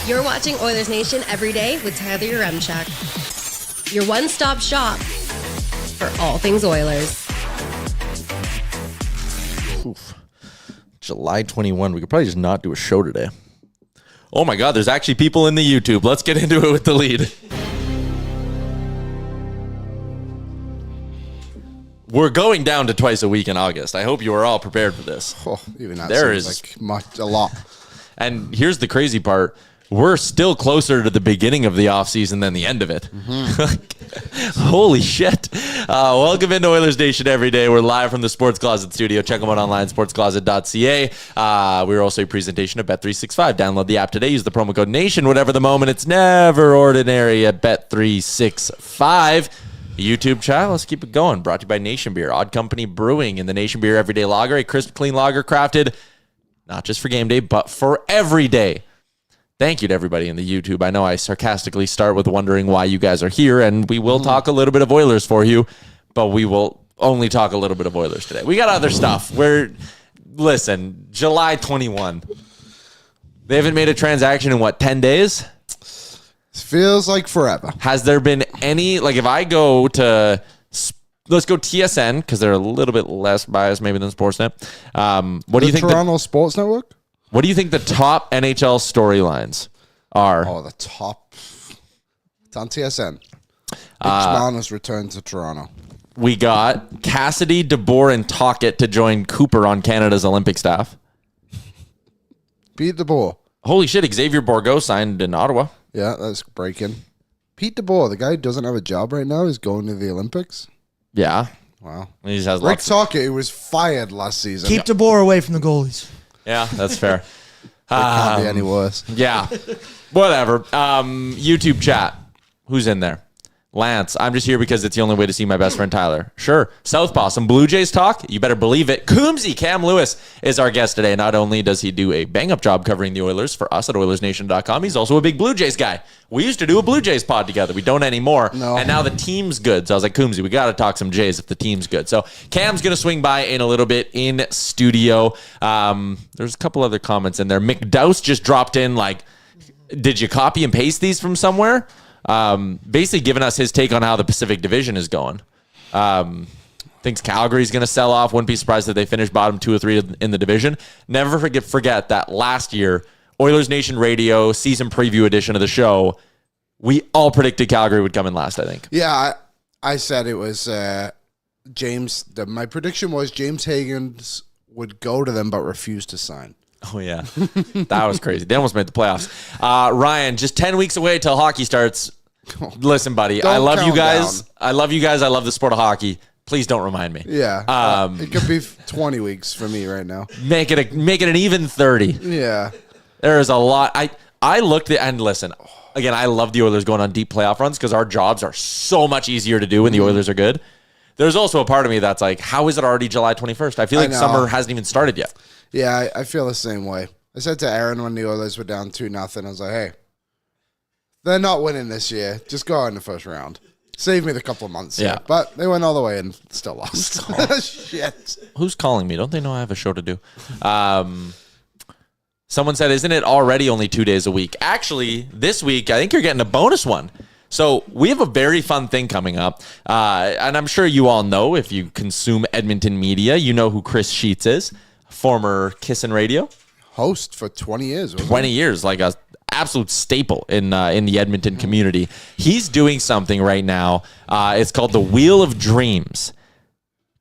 You're watching Oilers Nation Everyday with Tyler Yaremchuk. Your one-stop shop for all things Oilers. Oof. July 21. We could probably just not do a show today. Oh my God, there's actually people in the YouTube. Let's get into it with the lead. We're going down to twice a week in August. I hope you are all prepared for this. Oh, even that There seems is like a lot. And here's the crazy part. We're still closer to the beginning of the offseason than the end of it. Mm-hmm. Holy shit. Welcome into Oilers Nation Everyday. We're live from the Sports Closet studio. Check them out online, sportscloset.ca. We're also a presentation of Bet365. Download the app today. Use the promo code NATION. Whatever the moment, it's never ordinary at Bet365. YouTube chat, let's keep it going. Brought to you by Nation Beer, Odd Company Brewing, and the Nation Beer Everyday Lager, a crisp, clean lager crafted not just for game day, but for every day. Thank you to everybody in the YouTube. I know I sarcastically start with wondering why you guys are here, and we will talk a little bit of Oilers for you, but we will only talk a little bit of Oilers today. We got other stuff. Listen, July 21. They haven't made a transaction in, 10 days? Feels like forever. Has there been any, if I go to, let's go TSN, because they're a little bit less biased maybe than Sportsnet. What do you think? Toronto Sports Network? What do you think the top NHL storylines are? Oh, the top. It's on TSN. Hitchman has returned to Toronto. We got Cassidy, DeBoer, and Tocchet to join Cooper on Canada's Olympic staff. Pete DeBoer. Holy shit, Xavier Bourgault signed in Ottawa. Yeah, that's breaking. Pete DeBoer, the guy who doesn't have a job right now, is going to the Olympics. Yeah. Wow. He just has Rick Tocchet, who was fired last season. Keep DeBoer away from the goalies. Yeah, that's fair. It can't be any worse. Yeah. Whatever. YouTube chat. Who's in there? Lance, I'm just here because it's the only way to see my best friend Tyler. Sure. Southpaw, some Blue Jays talk? You better believe it. Coombsy, Cam Lewis is our guest today. Not only does he do a bang-up job covering the Oilers for us at Oilersnation.com, he's also a big Blue Jays guy. We used to do a Blue Jays pod together. We don't anymore. No. And now the team's good. So I was like, Coombsy, we got to talk some Jays if the team's good. So Cam's going to swing by in a little bit in studio. There's a couple other comments in there. McDouse just dropped in did you copy and paste these from somewhere? Basically giving us his take on how the Pacific Division is going. Thinks Calgary's going to sell off. Wouldn't be surprised if they finish bottom 2 or 3 in the division. Never forget that last year, Oilers Nation Radio season preview edition of the show, we all predicted Calgary would come in last, I think. Yeah, I said it was James. My prediction was James Higgins would go to them but refuse to sign. Oh, yeah. That was crazy. They almost made the playoffs. Ryan, just 10 weeks away till hockey starts. Listen, buddy, I love you guys. Down. I love you guys. I love the sport of hockey. Please don't remind me. Yeah. It could be 20 weeks for me right now. Make it an even 30. Yeah. There is a lot. I looked at, and listen, again, I love the Oilers going on deep playoff runs because our jobs are so much easier to do when the Oilers are good. There's also a part of me that's like, how is it already July 21st? I feel like summer hasn't even started yet. Yeah, I feel the same way. I said to Aaron when the Oilers were down 2-0, I was like, hey, they're not winning this year. Just go out in the first round. Save me the couple of months. Yeah. But they went all the way and still lost. Shit. Who's calling me? Don't they know I have a show to do? Someone said, isn't it already only 2 days a week? Actually, this week, I think you're getting a bonus one. So we have a very fun thing coming up. And I'm sure you all know, if you consume Edmonton media, you know who Chris Sheets is. Former Kissin' Radio host for 20 years. 20 years, like a absolute staple in the Edmonton community. He's doing something right now. It's called the Wheel of Dreams.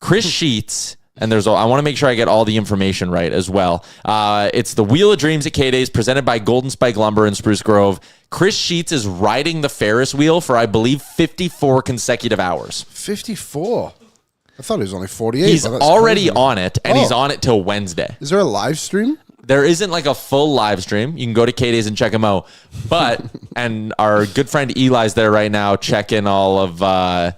Chris Sheets, and I want to make sure I get all the information right as well. It's the Wheel of Dreams at K-Days presented by Golden Spike Lumber in Spruce Grove. Chris Sheets is riding the Ferris wheel for, I believe, 54 consecutive hours. 54? I thought it was only 48. He's already on it, and he's on it till Wednesday. Is there a live stream? There isn't a full live stream. You can go to K-Days and check him out. But, and our good friend Eli's there right now checking all of,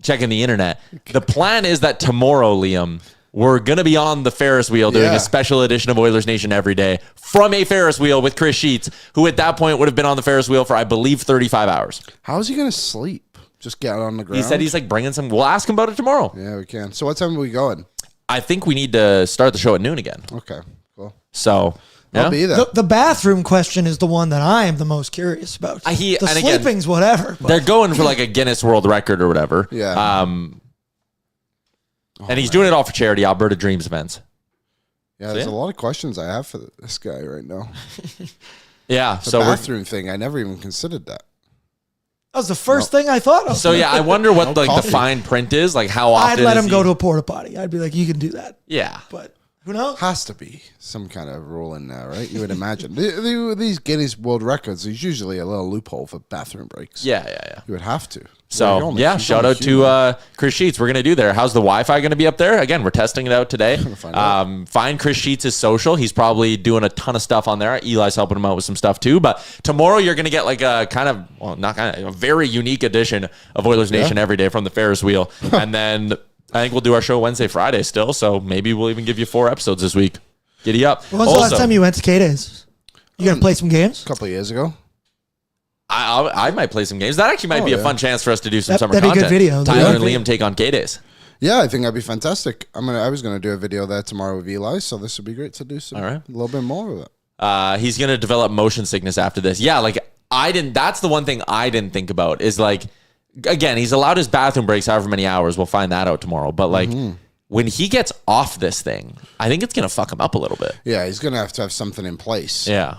checking the internet. The plan is that tomorrow, Liam, we're going to be on the Ferris wheel doing a special edition of Oilers Nation Everyday from a Ferris wheel with Chris Sheets, who at that point would have been on the Ferris wheel for, I believe, 35 hours. How is he going to sleep? Just get on the ground? He said he's bringing some. We'll ask him about it tomorrow. Yeah, we can. So what time are we going? I think we need to start the show at noon again. Okay, cool. So I'll be there. The bathroom question is the one that I am the most curious about. The sleeping's whatever. But. They're going for like a Guinness World Record or whatever. Yeah. And he's doing it all for charity, Alberta Dreams events. Yeah, there's a lot of questions I have for this guy right now. Yeah. The bathroom thing, I never even considered that. That was the first thing I thought of. So yeah, I wonder what the fine print is. Like how often I'd let him go to a porta potty. I'd be like, you can do that. Yeah. But who knows? Has to be some kind of rule in there, right? You would imagine. These Guinness World Records, there's usually a little loophole for bathroom breaks. Yeah. You would have to. So, shout out to Chris Sheets. We're going to do there. How's the Wi-Fi going to be up there? Again, we're testing it out today. Find Chris Sheets' social. He's probably doing a ton of stuff on there. Eli's helping him out with some stuff too. But tomorrow you're going to get like a a very unique edition of Oilers Nation Everyday from the Ferris wheel. And then I think we'll do our show Wednesday, Friday still. So maybe we'll even give you 4 episodes this week. Giddy up. When was the last time you went to K-Days? You going to play some games? A couple of years ago. I might play some games. That actually might be a fun chance for us to do some summer that'd content. That'd be a good video. Tyler and Liam take on K-Days. Yeah, I think that'd be fantastic. I was gonna do a video there tomorrow with Eli, so this would be great to do a little bit more of it. He's gonna develop motion sickness after this. Yeah, like I didn't. That's the one thing I didn't think about is like, again, he's allowed his bathroom breaks however many hours. We'll find that out tomorrow. But like when he gets off this thing, I think it's gonna fuck him up a little bit. Yeah, he's gonna have to have something in place. Yeah,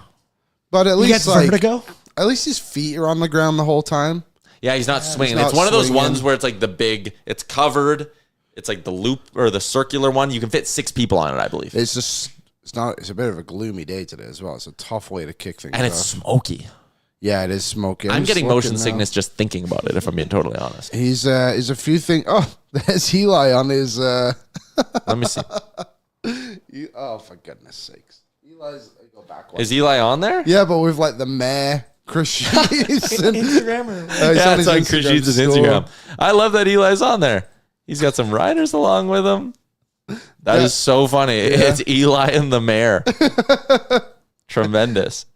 but at least like to go. At least his feet are on the ground the whole time. Yeah, he's not swinging. It's one of those ones where it's like the big, it's covered. It's like the loop or the circular one. You can fit 6 people on it, I believe. It's a bit of a gloomy day today as well. It's a tough way to kick things off. And it's smoky. Yeah, it is smoky. I'm getting motion sickness just thinking about it, if I'm being totally honest. He's a few things. Oh, there's Eli on his. Let me see. Oh, for goodness sakes. Eli's. Go back one. Is Eli on there? Yeah, but with like the mayor, Chris Sheets. Instagram. Yeah, it's on Chris Sheets' Instagram. I love that Eli's on there. He's got some riders along with him. That is so funny. Yeah. It's Eli and the mayor. Tremendous.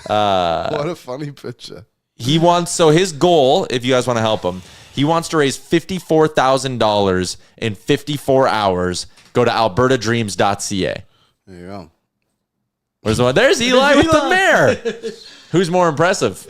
What a funny picture. His goal, if you guys want to help him, he wants to raise $54,000 in 54 hours. Go to albertadreams.ca. There you go. Where's the one? There's Eli with the mayor. Who's more impressive?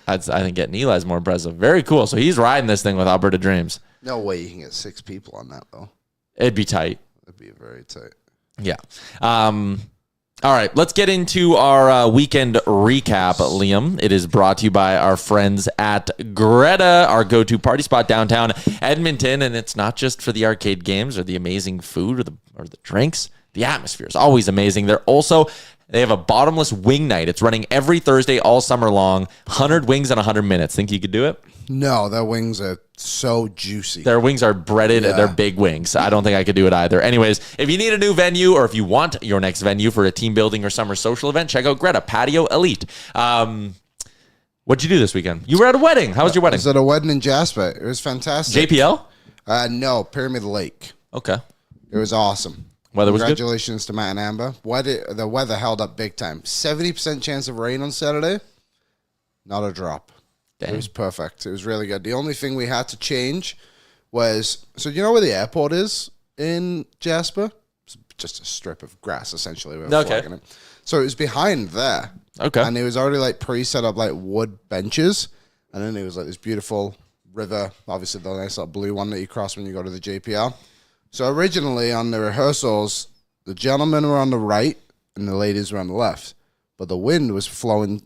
I think getting Eli's more impressive. Very cool. So he's riding this thing with Alberta Dreams. No way you can get 6 people on that, though. It'd be tight. It'd be very tight. Yeah. All right. Let's get into our weekend recap, Liam. It is brought to you by our friends at Greta, our go-to party spot downtown Edmonton. And it's not just for the arcade games or the amazing food or the drinks. The atmosphere is always amazing. They have a bottomless wing night. It's running every Thursday all summer long. 100 wings in 100 minutes. Think you could do it? No, their wings are so juicy. Their wings are breaded. Yeah. They're big wings. I don't think I could do it either. Anyways, if you need a new venue or if you want your next venue for a team building or summer social event, check out Greta Patio Elite. What'd you do this weekend? You were at a wedding. How was your wedding? I was at a wedding in Jasper. It was fantastic. JPL? No, Pyramid Lake. Okay. It was awesome. Weather was good? Congratulations to Matt and Amber. The weather held up big time. 70% chance of rain on Saturday. Not a drop. Dang. It was perfect. It was really good. The only thing we had to change was, so you know where the airport is in Jasper? It's just a strip of grass, essentially. Okay. So it was behind there. Okay. And it was already like pre-set up like wood benches. And then it was like this beautiful river. Obviously the nice little blue one that you cross when you go to the JPL. So originally on the rehearsals, the gentlemen were on the right and the ladies were on the left. But the wind was flowing,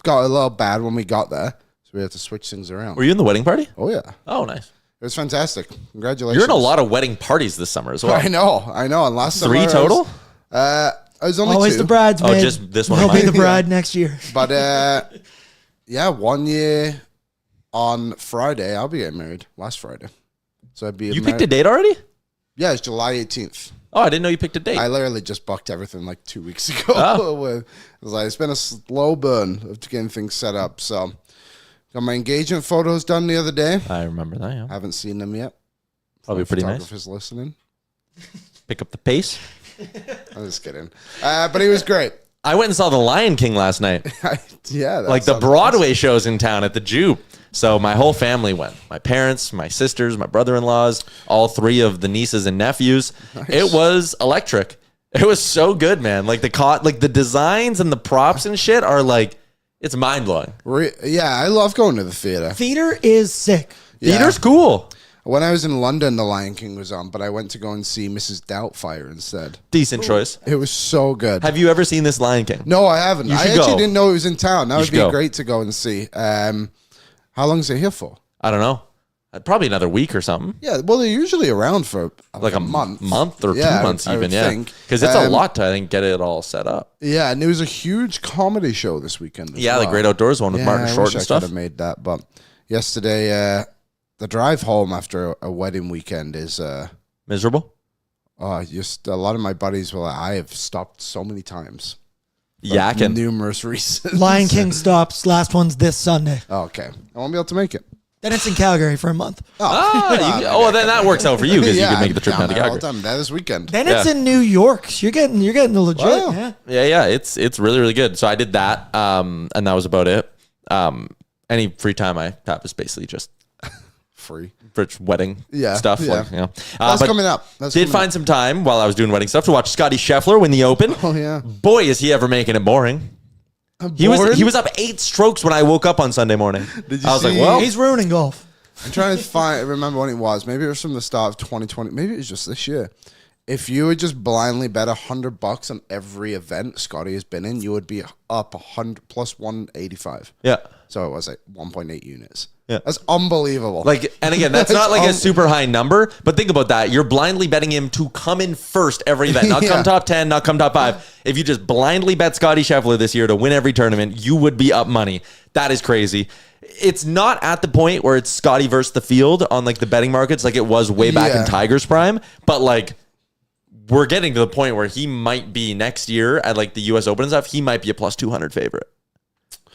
got a little bad when we got there. So we had to switch things around. Were you in the wedding party? Oh, yeah. Oh, nice. It was fantastic. Congratulations. You're in a lot of wedding parties this summer as well. I know. And last 3 summer, total? I was only always 2. the bridesmaid. Oh, just this one. He'll be the bride next year. But, yeah, 1 year on Friday, I'll be getting married. Last Friday. So I'd be You picked a date already? Yeah, it's July 18th. Oh, I didn't know you picked a date. I literally just booked everything like 2 weeks ago. Oh. It was like, it's been a slow burn of getting things set up. So got my engagement photos done the other day. I remember that, yeah. Haven't seen them yet. Probably pretty nice. Photographers listening. Pick up the pace. I'm just kidding. But he was great. I went and saw The Lion King last night. Yeah. Like the Broadway shows in town at the Juke. So my whole family went. My parents, my sisters, my brother-in-laws, all 3 of the nieces and nephews. Nice. It was electric. It was so good, man. Like the designs and the props and shit are like, it's mind blowing. Yeah, I love going to the theater. Theater is sick. Yeah. Theater's cool. When I was in London, The Lion King was on, but I went to go and see Mrs. Doubtfire instead. Decent choice. It was so good. Have you ever seen this Lion King? No, I haven't. You I should actually go. didn't know it was in town. That You would should be go. great to go and see. How long is it here for? I don't know. Probably another week or something. Yeah, well, they're usually around for Like a month. Month or 2 months I even, would yeah. think. Because it's a lot to, I think, get it all set up. Yeah, and it was a huge comedy show this weekend. Yeah, the Great Outdoors one with Martin Short and I stuff. could have made that, but yesterday, the drive home after a wedding weekend is Miserable? just a lot of my buddies were like, I have stopped so many times. Yakking. Numerous reasons. Lion King stops. Last one's this Sunday. Oh, okay. I won't be able to make it. Then it's in Calgary for a month. Then that works out for you because you can make the trip down to Calgary. That this weekend. Then it's in New York. So you're getting the legit. Wow. Yeah. Yeah. It's really, really good. So I did that, and that was about it. Any free time I have is basically just Free. for wedding stuff. Yeah. Like, you know. That's But coming up. did find some time while I was doing wedding stuff to watch Scottie Scheffler win the Open. Oh, yeah. Boy, is he ever making it boring. He was up 8 strokes when I woke up on Sunday morning. Did you I was like, see- well, He's ruining golf. I'm trying to remember when it was. Maybe it was from the start of 2020. Maybe it was just this year. If you would just blindly bet $100 on every event Scotty has been in, you would be up 100 plus 185. yeah. So it was like 1.8 units. Yeah. That's unbelievable. Like, and again, that's not like a super high number, but think about that. You're blindly betting him to come in first every event, not come top 10, not come top 5. If you just blindly bet Scottie Scheffler this year to win every tournament, you would be up money. That is crazy. It's not at the point where it's Scotty versus the field on like the betting markets like it was way back in Tiger's prime, but like we're getting to the point where he might be next year at like the US Open and stuff, he might be a plus 200 favorite.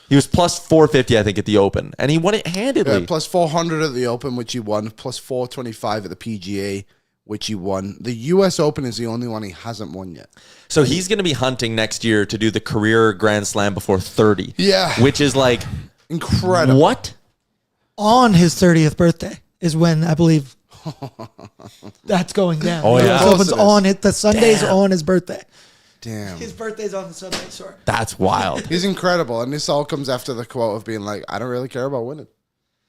He was plus 450, I think, at the Open, and he won it handedly. Yeah, plus 400 at the Open, which he won, plus 425 at the PGA, which he won. The US Open is the only one he hasn't won yet. So he's going to be hunting next year to do the career Grand Slam before 30. Yeah. Which is like... Incredible. What? On his 30th birthday is when I believe that's going down. Oh, yeah. It opens Of course it on it. The Sunday's Damn. on his birthday. Damn. His birthday's on the Sunday, sorry. That's wild. He's incredible. And this all comes after the quote of being like, I don't really care about winning.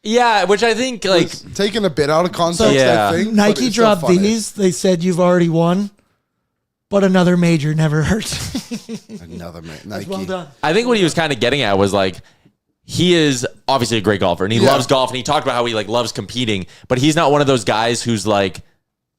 Yeah, which I think like... It's taken a bit out of context, Yeah. I think. but Nike it's still dropped funny. these. They said you've already won, but another major never hurts. Another man. That's Nike. well done. I think what he was kind of getting at was like, he is obviously a great golfer and he loves golf and he talked about how he like loves competing, but he's not one of those guys who's like,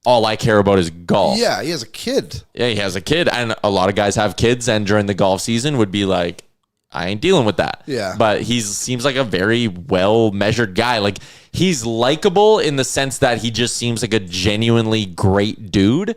all I care about is golf. Yeah, he has a kid. Yeah, he has a kid, and a lot of guys have kids, and during the golf season would be like, I ain't dealing with that. Yeah. But he seems like a very well-measured guy. Like, he's likable in the sense that he just seems like a genuinely great dude.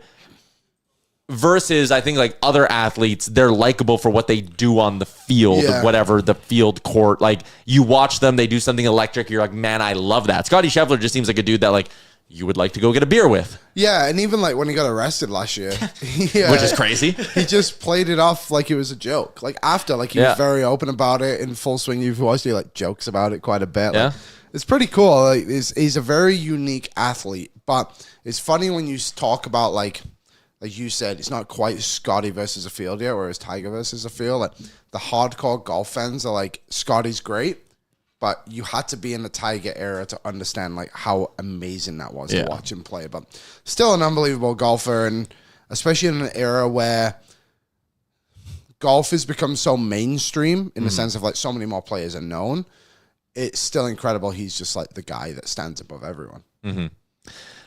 Versus, I think, like, other athletes, they're likable for what they do on the field, whatever, the field court. Like, you watch them, they do something electric, you're like, man, I love that. Scottie Scheffler just seems like a dude that, like, you would like to go get a beer with. Yeah, and even like when he got arrested last year, Which is crazy. He just played it off like it was a joke. Like after, like he was very open about it in full swing. You've watched he like jokes about it quite a bit. Like, it's pretty cool. Like he's a very unique athlete, but it's funny when you talk about like you said, it's not quite Scotty versus a field yet, whereas Tiger versus a field. Like the hardcore golf fans are like, Scotty's great. But you had to be in the Tiger era to understand like how amazing that was to watch him play. But still an unbelievable golfer, and especially in an era where golf has become so mainstream in the sense of like so many more players are known. It's still incredible. He's just like the guy that stands above everyone. Mm-hmm.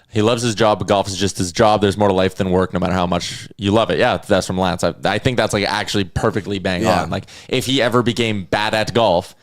He loves his job, but golf is just his job. There's more to life than work, no matter how much you love it. Yeah, that's from Lance. I think that's like actually perfectly bang on. Like if he ever became bad at golf,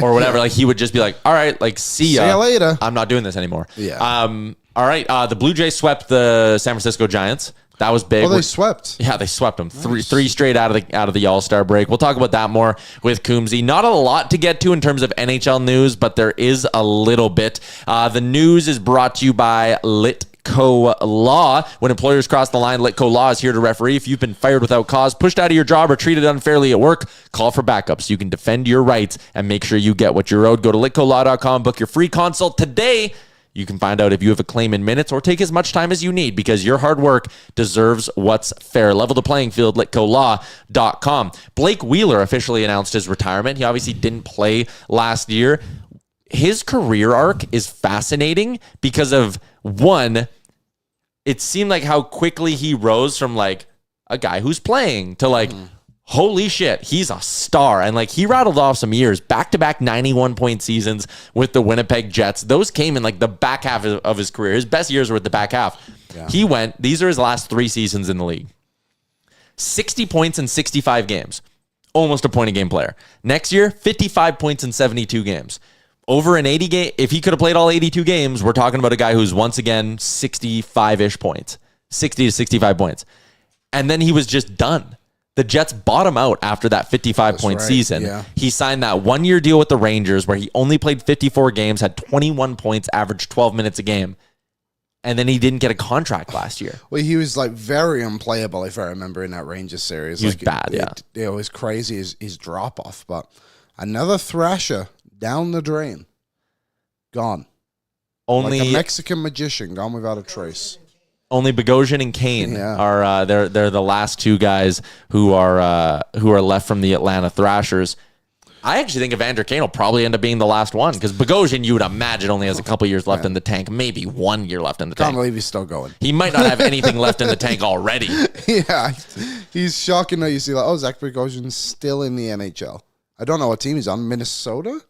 or whatever, like he would just be like, all right, like see ya later. I'm not doing this anymore. Yeah. All right. The Blue Jays swept the San Francisco Giants. That was big. Oh, they swept. Yeah, they swept them. Three straight out of the All-Star break. We'll talk about that more with Coombsy. Not a lot to get to in terms of NHL news, but there is a little bit. The news is brought to you by Litco Law. When employers cross the line, Litco Law is here to referee. If you've been fired without cause, pushed out of your job, or treated unfairly at work, call for backup so you can defend your rights and make sure you get what you're owed. Go to litcolaw.com, book your free consult today. You can find out if you have a claim in minutes or take as much time as you need because your hard work deserves what's fair. Level the playing field, litcolaw.com. Blake Wheeler officially announced his retirement. He obviously didn't play last year. His career arc is fascinating because of, one, it seemed like how quickly he rose from like a guy who's playing to like, holy shit, he's a star. And like he rattled off some years, back-to-back 91-point seasons with the Winnipeg Jets. Those came in like the back half of his career. His best years were at the back half. Yeah. He went, these are his last 3 seasons in the league. 60 points in 65 games. Almost a point a game player. Next year, 55 points in 72 games. Over an 80 game, if he could have played all 82 games, we're talking about a guy who's once again 65-ish points. 60 to 65 points. And then he was just done. The Jets bought him out after that 55-point season. Yeah. He signed that 1-year deal with the Rangers where he only played 54 games, had 21 points, averaged 12 minutes a game. And then he didn't get a contract last year. Well, he was like very unplayable, if I remember, in that Rangers series. He was like, bad, yeah. It was crazy, his drop-off. But another thrasher down the drain. Gone. Only like a Mexican magician, gone without a trace. Only Bogosian and Kane are they're the last 2 guys who are left from the Atlanta Thrashers. I actually think Evander Kane will probably end up being the last one because Bogosian, you would imagine, only has a couple years left in the tank, maybe 1 year left in the tank. Can't believe he's still going. He might not have anything left in the tank already. Yeah, he's shocking that you see like, Zach Bogosian's still in the NHL. I don't know what team he's on. Minnesota?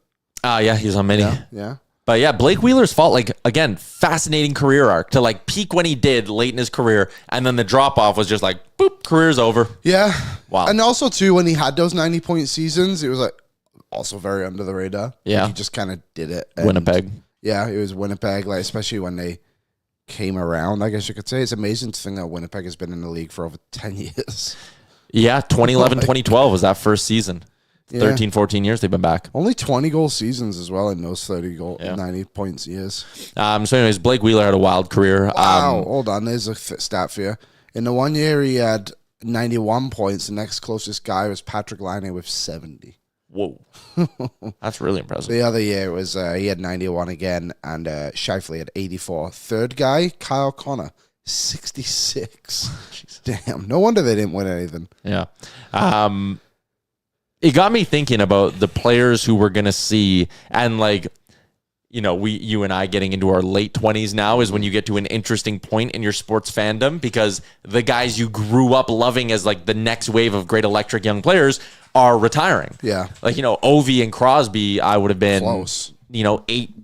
Yeah, he's on many. Yeah. But yeah, Blake Wheeler's fault, like, again, fascinating career arc to like peak when he did late in his career. And then the drop off was just like, boop, career's over. Yeah. Wow. And also, too, when he had those 90-point seasons, it was like also very under the radar. Yeah. Like, he just kind of did it. And Winnipeg. Yeah, it was Winnipeg, like, especially when they came around, I guess you could say. It's amazing to think that Winnipeg has been in the league for over 10 years. Yeah, 2011, 2012 was that first season. 13, 14 years they've been back. Only 20-goal seasons as well in those 90 points years. So anyways, Blake Wheeler had a wild career. Wow, hold on. There's a stat for you. In the 1 year, he had 91 points. The next closest guy was Patrick Laine with 70. Whoa. That's really impressive. The other year was he had 91 again, and Scheffler had 84. Third guy, Kyle Connor, 66. Damn. No wonder they didn't win anything. Yeah. It got me thinking about the players who we're going to see. And like, you know, you and I getting into our late 20s now is when you get to an interesting point in your sports fandom because the guys you grew up loving as like the next wave of great electric young players are retiring. Yeah. Like, you know, Ovi and Crosby, I would have been, close. You know, 8,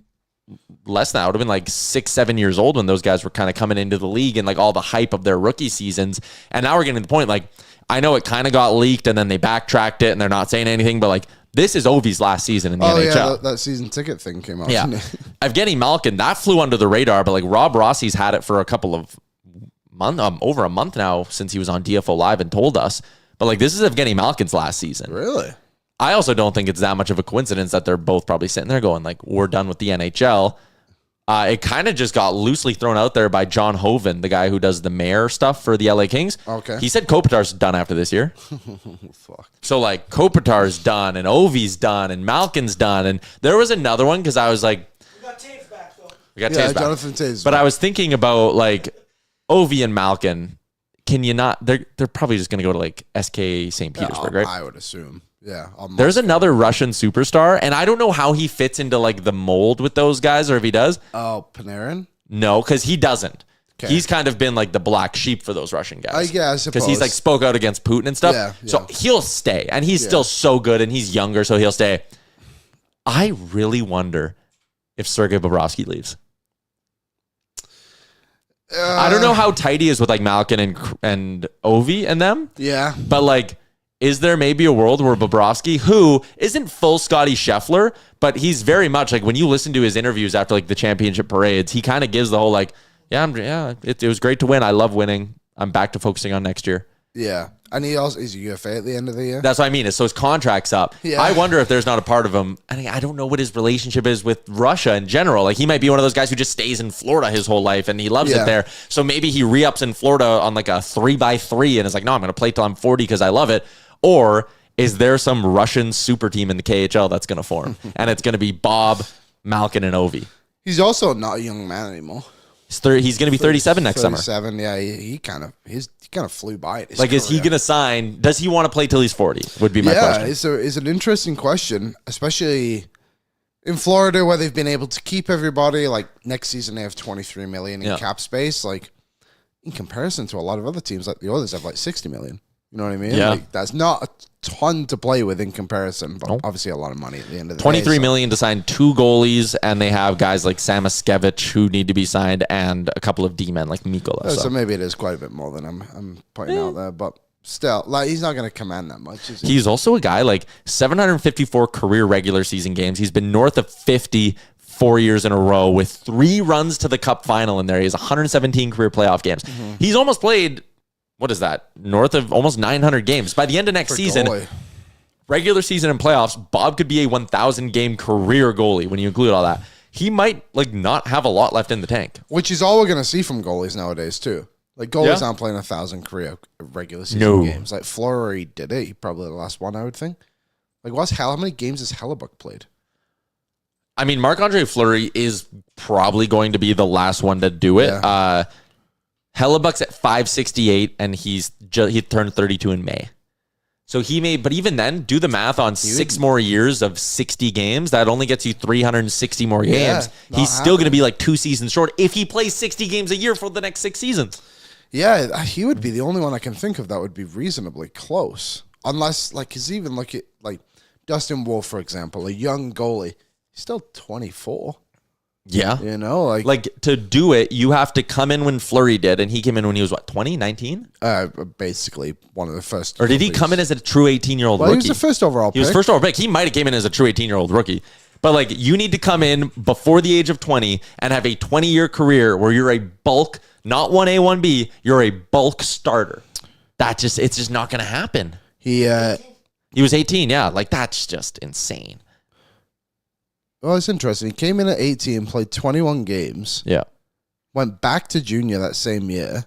less than, I would have been like 6, 7 years old when those guys were kind of coming into the league and like all the hype of their rookie seasons. And now we're getting to the point, like, I know it kind of got leaked and then they backtracked it and they're not saying anything, but like, this is Ovi's last season in the NHL. Yeah, that season ticket thing came out. Yeah. Evgeny Malkin, that flew under the radar, but like Rob Rossi's had it for a couple of months, over a month now since he was on DFO Live and told us. But like, this is Evgeny Malkin's last season. Really? I also don't think it's that much of a coincidence that they're both probably sitting there going like, we're done with the NHL. It kind of just got loosely thrown out there by John Hoven, the guy who does the mayor stuff for the LA Kings. Okay. He said Kopitar's done after this year. Fuck. So like Kopitar's done and Ovi's done and Malkin's done. And there was another one because I was like, We got Taves back, though. we got Taves back. Jonathan Taves. But I was thinking about like Ovi and Malkin. Can you not? They're probably just going to go to like SK St. Petersburg, right? I would assume. Yeah. There's another Russian superstar, and I don't know how he fits into like the mold with those guys, or if he does. Oh, Panarin? No, because he doesn't. Okay. He's kind of been like the black sheep for those Russian guys. I suppose. Because he's like spoke out against Putin and stuff. Yeah. So he'll stay, and he's still so good, and he's younger, so he'll stay. I really wonder if Sergei Bobrovsky leaves. I don't know how tight he is with like Malkin and Ovi and them. Yeah. But like, is there maybe a world where Bobrovsky, who isn't full Scottie Scheffler, but he's very much like when you listen to his interviews after like the championship parades, he kind of gives the whole like, it was great to win. I love winning. I'm back to focusing on next year. Yeah. And he also is a UFA at the end of the year. That's what I mean. So his contract's up. Yeah. I wonder if there's not a part of him. I don't know what his relationship is with Russia in general. Like he might be one of those guys who just stays in Florida his whole life and he loves it there. So maybe he re-ups in Florida on like a 3x3 and is like, no, I'm going to play till I'm 40 because I love it. Or is there some Russian super team in the KHL that's going to form? And it's going to be Bob, Malkin, and Ovi. He's also not a young man anymore. He's going to be 37 next summer. 37, yeah. He kind of flew by it. Like, is he going to sign? Does he want to play till he's 40? Would be my question. Yeah, it's an interesting question, especially in Florida where they've been able to keep everybody. Like, next season they have $23 million in cap space. Like, in comparison to a lot of other teams, like the Oilers have like $60 million. You know what I mean? Yeah. Like, that's not a ton to play with in comparison, but obviously a lot of money at the end of the day. $23 million to sign 2 goalies, and they have guys like Samoskevich who need to be signed, and a couple of D-men like Mikola. So maybe it is quite a bit more than I'm pointing out there, but still, like, he's not going to command that much, is he? He's also a guy like 754 career regular season games. He's been north of 50 4 years in a row with 3 runs to the Cup final in there. He has 117 career playoff games. Mm-hmm. He's almost played, what is that, north of almost 900 games. By the end of next season, regular season and playoffs, Bob could be a 1,000 game career goalie when you include all that. He might like not have a lot left in the tank. Which is all we're going to see from goalies nowadays too. Like, goalies aren't playing 1,000 career regular season games. Like, Fleury did it. He probably the last one, I would think. Like, how many games has Hellebuck played? I mean, Marc-Andre Fleury is probably going to be the last one to do it. Yeah. Hellebuck's at 568, and he turned 32 in May. So he may, but even then, do the math on 6 more years of 60 games. That only gets you 360 more games. He's still going to be like 2 seasons short if he plays 60 games a year for the next 6 seasons. Yeah, he would be the only one I can think of that would be reasonably close. Unless, like, because even look at, like, Dustin Wolf, for example, a young goalie. He's still 24. Yeah. You know, like to do it, you have to come in when Fleury did, and he came in when he was, what, 20, 19? Basically one of the first. Or did he come in as a true 18-year-old rookie? He was the first overall pick. He was first overall pick. He might have came in as a true 18-year-old rookie. But, like, you need to come in before the age of 20 and have a 20-year career where you're a bulk, not 1A, 1B, you're a bulk starter. It's just not going to happen. He was 18, yeah. Like, that's just insane. Well, it's interesting. He came in at 18, played 21 games. Yeah. Went back to junior that same year,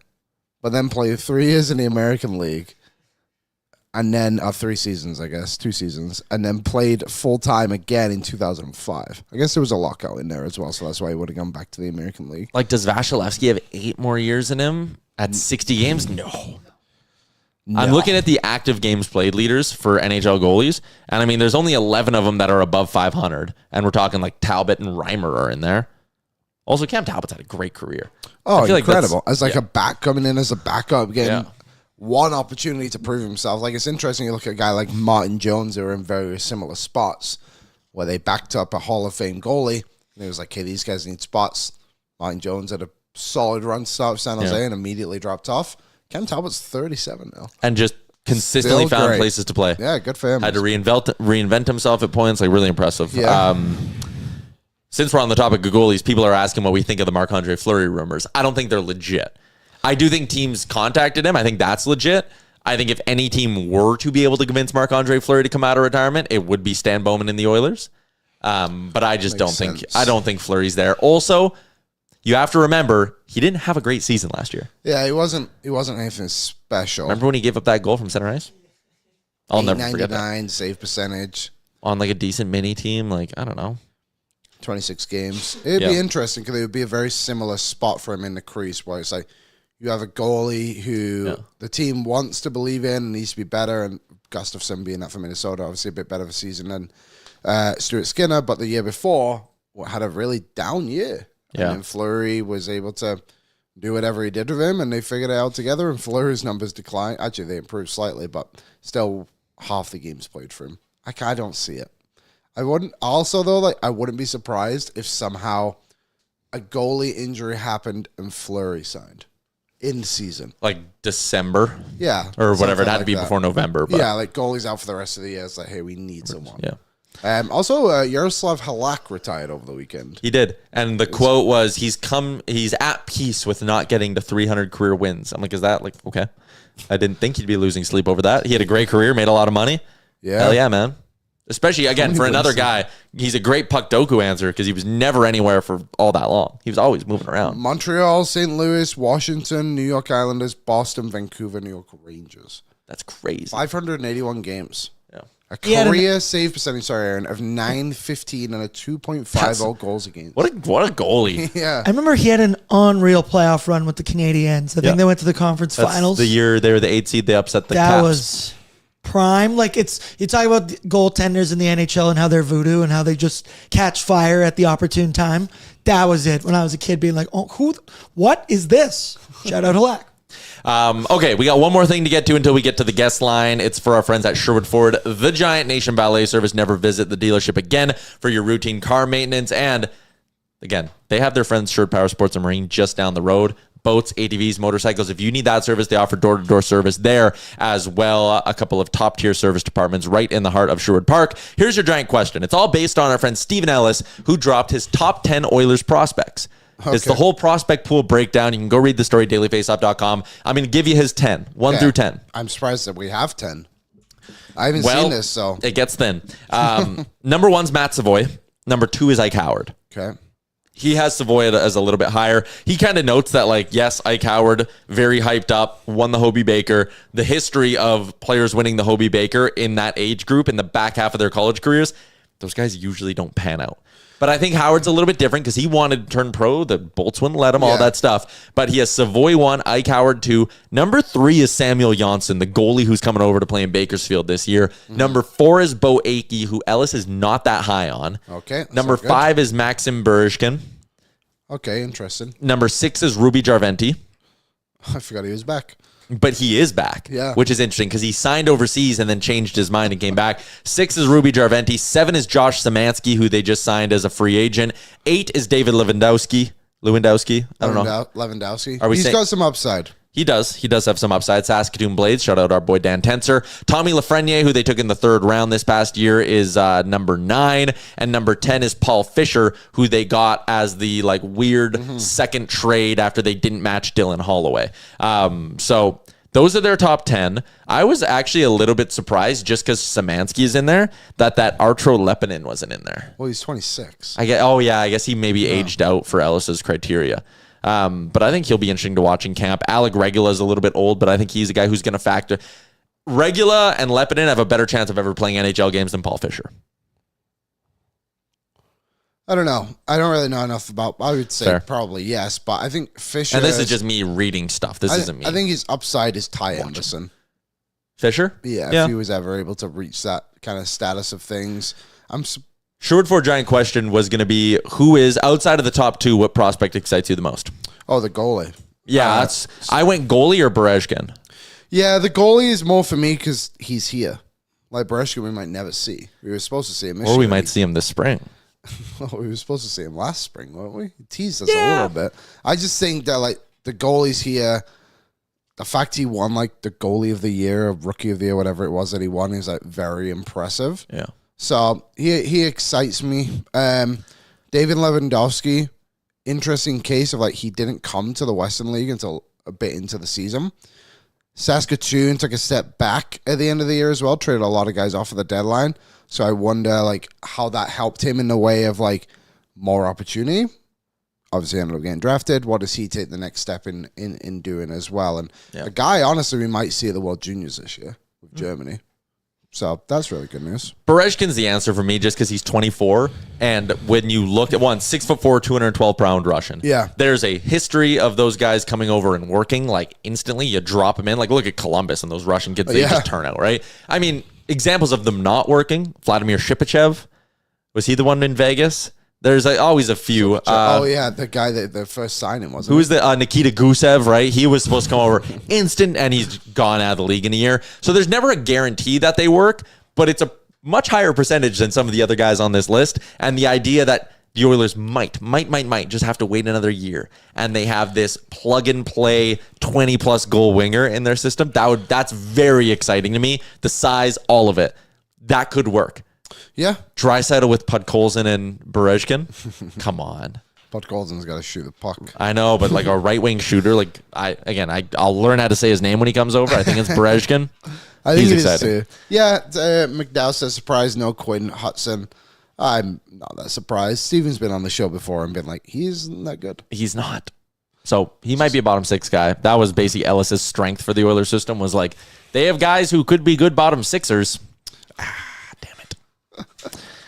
but then played 3 years in the American League. And then, 3 seasons, I guess, 2 seasons. And then played full-time again in 2005. I guess there was a lockout in there as well, so that's why he would have gone back to the American League. Like, does Vasilevsky have 8 more years in him at 60 games? No. I'm looking at the active games played leaders for NHL goalies, and I mean, there's only 11 of them that are above 500, and we're talking like Talbot and Reimer are in there. Also, Cam Talbot's had a great career. Oh, incredible. Like as like a back coming in as a backup, getting one opportunity to prove himself. Like, it's interesting you look at a guy like Martin Jones who are in very similar spots where they backed up a Hall of Fame goalie, and it was like, hey, these guys need spots. Martin Jones had a solid run to start with San Jose and immediately dropped off. Cam Talbot's 37 now. And just consistently found places to play. Yeah, good for him. Had to reinvent himself at points. Like, really impressive. Yeah. Since we're on the topic of goalies, people are asking what we think of the Marc-Andre Fleury rumors. I don't think they're legit. I do think teams contacted him. I think that's legit. I think if any team were to be able to convince Marc-Andre Fleury to come out of retirement, it would be Stan Bowman in the Oilers. But I just don't think Fleury's there. Also, you have to remember, he didn't have a great season last year. Yeah, he wasn't anything special. Remember when he gave up that goal from center ice? I'll never forget that. Save percentage. On like a decent mini team, like, I don't know. 26 games. It'd be interesting because it would be a very similar spot for him in the crease where it's like you have a goalie who the team wants to believe in and needs to be better, and Gustafsson being that for Minnesota, obviously a bit better of a season than Stuart Skinner, but the year before had a really down year. Yeah. And then Fleury was able to do whatever he did with him, and they figured it out together, and Fleury's numbers declined. Actually, they improved slightly, but still half the games played for him. I don't see it. I wouldn't be surprised if somehow a goalie injury happened and Fleury signed in season. Like December? Yeah. Or whatever. It had to be before November. But. Yeah, like goalie's out for the rest of the year. It's like, hey, we need someone. Yeah. Also, Yaroslav Halak retired over the weekend. He did. And the quote was, he's at peace with not getting to 300 career wins. I'm like, is that like, okay. I didn't think he'd be losing sleep over that. He had a great career, made a lot of money. Yeah. Hell yeah, man. Especially, again, for another guy, he's a great puck doku answer because he was never anywhere for all that long. He was always moving around. Montreal, St. Louis, Washington, New York Islanders, Boston, Vancouver, New York Rangers. That's crazy. 581 games. Yeah. A career save percentage, sorry, Aaron, of 9.15 and a 2.50 goals against. What a goalie. Yeah. I remember he had an unreal playoff run with the Canadiens. I think they went to the conference finals. The year they were the 8th seed, they upset the Caps. That was prime. Like, you talk about goaltenders in the NHL and how they're voodoo and how they just catch fire at the opportune time. That was it. When I was a kid, being like, "Oh, what is this?" Shout out Halak. Okay, we got one more thing to get to until we get to the guest line. It's for our friends at Sherwood Ford, the Giant Nation Valet Service. Never visit the dealership again for your routine car maintenance. And again, they have their friends Sherwood Power Sports and Marine just down the road. Boats, ATVs, motorcycles. If you need that service, they offer door-to-door service there as well. A couple of top-tier service departments right in the heart of Sherwood Park. Here's your giant question. It's all based on our friend Stephen Ellis, who dropped his top 10 Oilers prospects. Okay. It's the whole prospect pool breakdown. You can go read the story, dailyfaceoff.com. I'm going to give you his 10, 1 through 10. I'm surprised that we have 10. I haven't seen this, so. It gets thin. Number 1's Matt Savoy. Number 2 is Ike Howard. Okay. He has Savoy as a little bit higher. He kind of notes that, like, yes, Ike Howard, very hyped up, won the Hobie Baker. The history of players winning the Hobie Baker in that age group in the back half of their college careers, those guys usually don't pan out. But I think Howard's a little bit different because he wanted to turn pro. The Bolts wouldn't let him, all that stuff. But he has Savoy 1, Ike Howard 2. Number 3 is Samuel Janssen, the goalie who's coming over to play in Bakersfield this year. Mm-hmm. Number 4 is Bo Akey, who Ellis is not that high on. Okay. Number 5 is Maxim Berezhkin. Okay, interesting. Number 6 is Ruby Jarventi. I forgot he was back. But he is back, which is interesting because he signed overseas and then changed his mind and came back. 6 is Ruby Jarventi. 7 is Josh Szymanski, who they just signed as a free agent. 8 is David Lewandowski. I don't know. Lewandowski. He's got some upside. He does. He does have some upside. Saskatoon Blades. Shout out our boy Dan Tenser. Tommy Lafreniere, who they took in the 3rd round this past year, is number 9. And number 10 is Paul Fisher, who they got as the weird second trade after they didn't match Dylan Holloway. So those are their top 10. I was actually a little bit surprised just because Szymanski is in there that Arturo Lepinin wasn't in there. Well, he's 26. I guess he maybe aged out for Ellis's criteria. But I think he'll be interesting to watch in camp. Alec Regula is a little bit old, but I think he's a guy who's going to factor. Regula and Lepinin have a better chance of ever playing NHL games than Paul Fisher. I don't know. I don't really know enough about. I would say probably yes, but I think Fisher. And this is just me reading stuff. This isn't me. I think his upside is Ty Anderson. Fisher? Yeah, if he was ever able to reach that kind of status of things. Sherwood Ford giant question was going to be, who is, outside of the top 2, what prospect excites you the most? Oh, the goalie. Yeah, I went goalie or Berezhkin. Yeah, the goalie is more for me because he's here. Like Berezhkin, we might never see. We were supposed to see him. Or we might see him this spring. Well, we were supposed to see him last spring, weren't we? He teased us a little bit. I just think that the goalie's here. The fact he won the goalie of the year, or rookie of the year, whatever it was that he won, is very impressive. Yeah. So he excites me. David Lewandowski, interesting case of he didn't come to the Western League until a bit into the season. Saskatoon took a step back at the end of the year as well, traded a lot of guys off of the deadline. So I wonder how that helped him in the way of more opportunity. Obviously ended up getting drafted. What does he take the next step in doing as well? And a guy, honestly, we might see at the World Juniors this year with Germany. So that's really good news. Berezhkin's the answer for me just because he's 24. And when you look at 6'4", 212-pound Russian. Yeah. There's a history of those guys coming over and working instantly. You drop them in. Look at Columbus and those Russian kids. They just turn out, right? I mean, examples of them not working. Vladimir Shipachev. Was he the one in Vegas? There's always a few. The guy that the first signing wasn't. Who was the Nikita Gusev, right? He was supposed to come over instant, and he's gone out of the league in a year. So there's never a guarantee that they work, but it's a much higher percentage than some of the other guys on this list. And the idea that the Oilers might just have to wait another year, and they have this plug-and-play 20-plus goal winger in their system, that's very exciting to me. The size, all of it. That could work. Yeah. Draisaitl with Podkolzin and Berezhkin. Come on. Podkolzin's got to shoot the puck. I know, but a right-wing shooter, I'll learn how to say his name when he comes over. I think it's Berezhkin. I think he's exciting. Too. Yeah, McDowell says surprise, no Quinn Hudson. I'm not that surprised. Steven's been on the show before and been he's not that good. He's not. So he might be a bottom 6 guy. That was basically Ellis's strength for the Oilers system was they have guys who could be good bottom 6ers.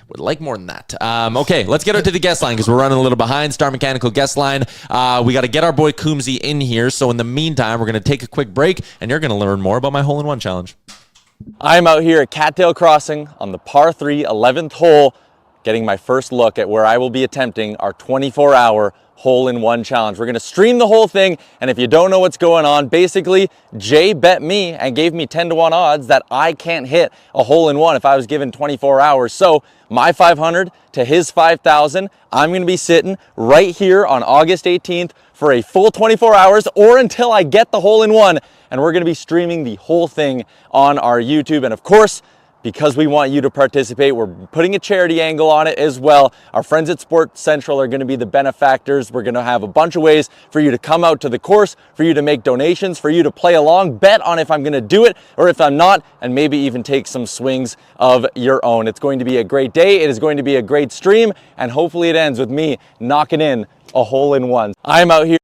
Would like more than that. Okay, let's get out to the guest line because we're running a little behind. Star Mechanical guest line. We got to get our boy Coombsy in here. So in the meantime, we're going to take a quick break, and you're going to learn more about my hole-in-one challenge. I'm out here at Cattail Crossing on the par 3 11th hole, getting my first look at where I will be attempting our 24-hour hole-in-one challenge. We're going to stream the whole thing, and if you don't know what's going on, basically, Jay bet me and gave me 10-to-1 odds that I can't hit a hole-in-one if I was given 24 hours. So my 500 to his 5,000, I'm going to be sitting right here on August 18th for a full 24 hours or until I get the hole-in-one, and we're going to be streaming the whole thing on our YouTube. And of course, because we want you to participate, we're putting a charity angle on it as well. Our friends at Sports Central are going to be the benefactors. We're going to have a bunch of ways for you to come out to the course, for you to make donations, for you to play along, bet on if I'm going to do it or if I'm not, and maybe even take some swings of your own. It's going to be a great day. It is going to be a great stream, and hopefully it ends with me knocking in a hole-in-one. I'm out here.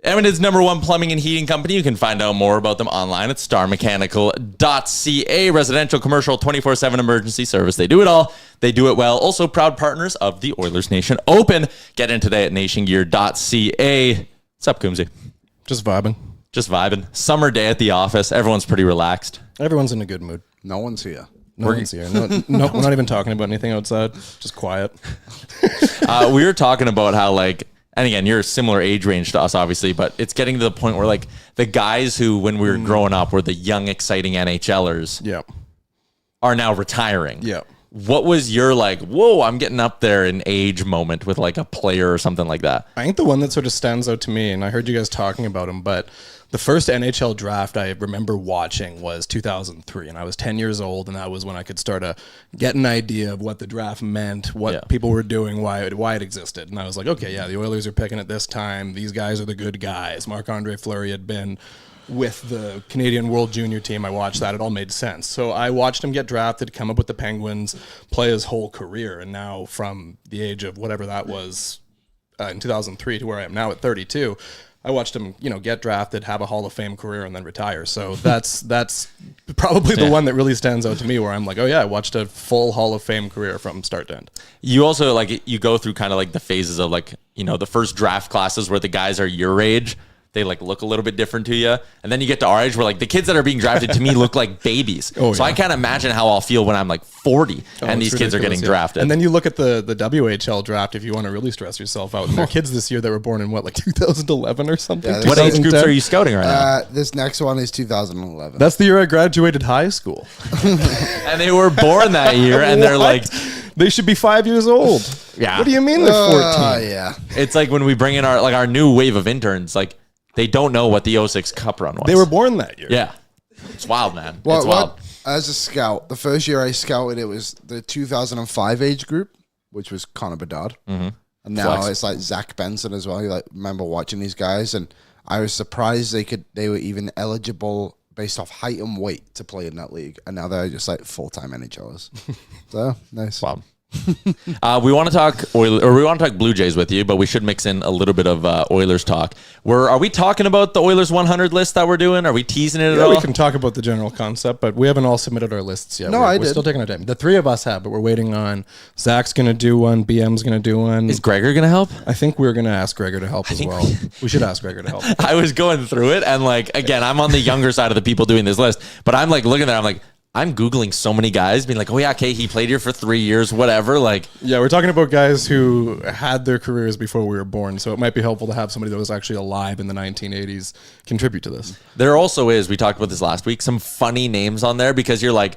Edmonton's #1 plumbing and heating company. You can find out more about them online at starmechanical.ca. Residential, commercial, 24/7 emergency service. They do it all. They do it well. Also proud partners of the Oilers Nation Open. Get in today at nationgear.ca. What's up, Coombsy? Just vibing. Just vibing. Summer day at the office. Everyone's pretty relaxed. Everyone's in a good mood. No one's here. No one's here. No, we're not even talking about anything outside. Just quiet. We were talking about how, like, and again, you're a similar age range to us, obviously, but it's getting to the point where, like, the guys who, when we were growing up, were the young, exciting NHLers are now retiring. Yeah. What was your, like, whoa, I'm getting up there in age moment with, like, a player or something like that? I think the one that sort of stands out to me, and I heard you guys talking about him, but the first NHL draft I remember watching was 2003, and I was 10 years old, and that was when I could start to get an idea of what the draft meant, what people were doing, why it existed. And I was like, okay, yeah, the Oilers are picking at this time. These guys are the good guys. Marc-Andre Fleury had been with the Canadian World Junior team. I watched that. It all made sense. So I watched him get drafted, come up with the Penguins, play his whole career, and now from the age of whatever that was in 2003 to where I am now at 32, I watched him, get drafted, have a Hall of Fame career, and then retire. So that's probably the one that really stands out to me, where I'm like, oh yeah, I watched a full Hall of Fame career from start to end. You also, like, you go through kind of like the phases of, like, the first draft classes where the guys are your age. They, like, look a little bit different to you. And then you get to our age where, like, the kids that are being drafted to me look like babies. So I can't imagine how I'll feel when I'm, like, 40 and these kids are getting drafted. And then you look at the WHL draft if you want to really stress yourself out. And there are kids this year that were born in, 2011 or something? Yeah, what age groups are you scouting right now? This next one is 2011. That's the year I graduated high school. And they were born that year, and they're like... They should be 5 years old. Yeah. What do you mean they're 14? Yeah. It's like when we bring in our new wave of interns, like, they don't know what the 06 Cup run was. They were born that year. Yeah. It's wild, man. It's wild. As a scout, the first year I scouted, it was the 2005 age group, which was Connor Bedard. Mm-hmm. And now it's like Zach Benson as well. You remember watching these guys, and I was surprised they were even eligible based off height and weight to play in that league. And now they're just like full-time NHLers. So nice. Wow. We want to talk Blue Jays with you, but we should mix in a little bit of Oilers talk. Are we talking about the Oilers 100 list that we're doing? Are we teasing it at all? We can talk about the general concept, but we haven't all submitted our lists yet. No, we're still taking our time. The three of us have, but we're waiting on Zach's going to do one, BM's going to do one. Is Gregor going to help? I think we're going to ask Gregor to help as well. We should ask Gregor to help. I was going through it, and, like, again, I'm on the younger side of the people doing this list, but I'm, like, looking there, I'm like, I'm Googling so many guys being like, oh yeah, okay, he played here for 3 years, whatever. Like, Yeah, we're talking about guys who had their careers before we were born, so it might be helpful to have somebody that was actually alive in the 1980s contribute to this. there also is, we talked about this last week, some funny names on there because you're like,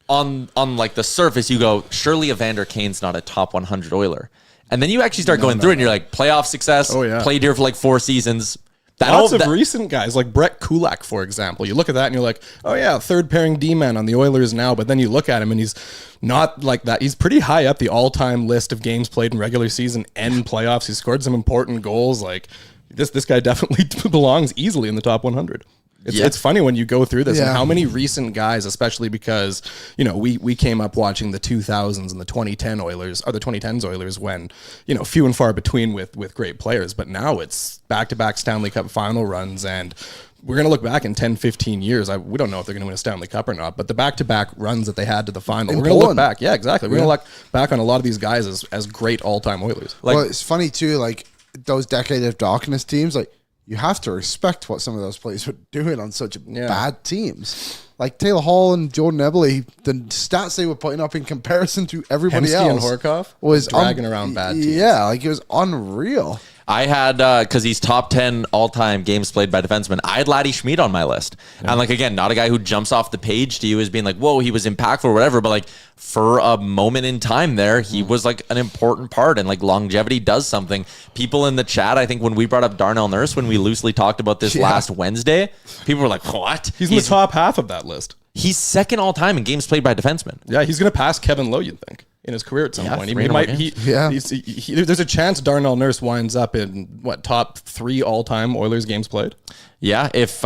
on like the surface, you go, surely Evander Kane's not a top 100 Oiler. And then you actually start going through it and you're like, playoff success, played here for like 4 seasons. Lots of recent guys, like Brett Kulak, for example. You look at that and you're like, oh yeah, third pairing D-man on the Oilers now. But then you look at him and he's not like that. He's pretty high up the all-time list of games played in regular season and playoffs. He scored some important goals. Like this guy definitely belongs easily in the top 100. It's funny when you go through this and how many recent guys, especially because, you know, we came up watching the 2000s and the 2010 Oilers, or the 2010s Oilers when, you know, few and far between with great players. But now it's back-to-back Stanley Cup final runs, and we're going to look back in 10, 15 years. We don't know if they're going to win a Stanley Cup or not, but the back-to-back runs that they had to the final, we're going to look back. Yeah, exactly. We're going to look back on a lot of these guys as great all-time Oilers. Well, it's funny too, like those Decade of Darkness teams, like, you have to respect what some of those players were doing on such bad teams. Like Taylor Hall and Jordan Eberle, the stats they were putting up in comparison to everybody Hemsky else and Horkoff was dragging around bad teams. Yeah, like it was unreal. I had, because he's top 10 all-time games played by defensemen, I had Laddie Schmid on my list. Yeah. And, like, again, not a guy who jumps off the page to you as being like, whoa, he was impactful or whatever, but, like, for a moment in time there, he was, like, an important part, and, like, longevity does something. People in the chat, I think when we brought up Darnell Nurse, when we loosely talked about this last Wednesday, people were like, what? He's in the top half of that list. He's second all-time in games played by defensemen. Yeah, he's going to pass Kevin Lowe, you'd think, in his career at some point. There's a chance Darnell Nurse winds up in top 3 all-time Oilers games played. Yeah, if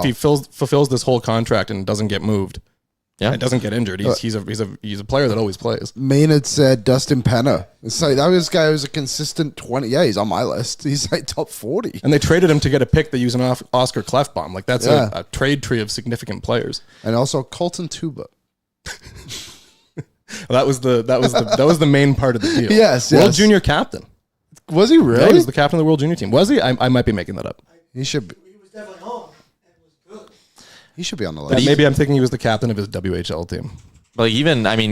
he fulfills this whole contract and doesn't get moved, and doesn't get injured, he's a player that always plays. Maynard said Dustin Penner. It's like that was guy who's a consistent 20. Yeah, he's on my list. He's like top 40. And they traded him to get a pick that used an Oscar Klefbom. Like that's a trade tree of significant players. And also Colton Tuba. That was the main part of the deal. Yes, World Junior captain. Was he really? Yeah, he was the captain of the World Junior team. Was he? I might be making that up. He should be. He was definitely home and was good. He should be on the list. Maybe I'm thinking he was the captain of his WHL team. Like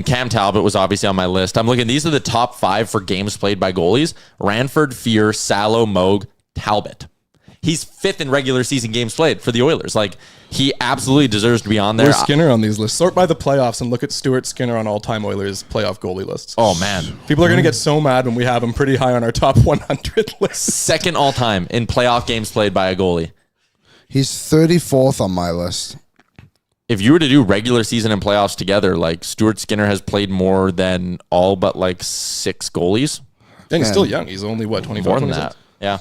Cam Talbot was obviously on my list. I'm looking, these are the top 5 for games played by goalies. Ranford, Fear, Salo, Moog, Talbot. He's 5th in regular season games played for the Oilers. Like, he absolutely deserves to be on there. Where's Skinner on these lists? Sort by the playoffs and look at Stuart Skinner on all-time Oilers playoff goalie lists. Oh, man. People are going to get so mad when we have him pretty high on our top 100 list. Second all-time in playoff games played by a goalie. He's 34th on my list. If you were to do regular season and playoffs together, like, Stuart Skinner has played more than all but, like, 6 goalies. And he's still young. He's only, 25? More than that. Yeah.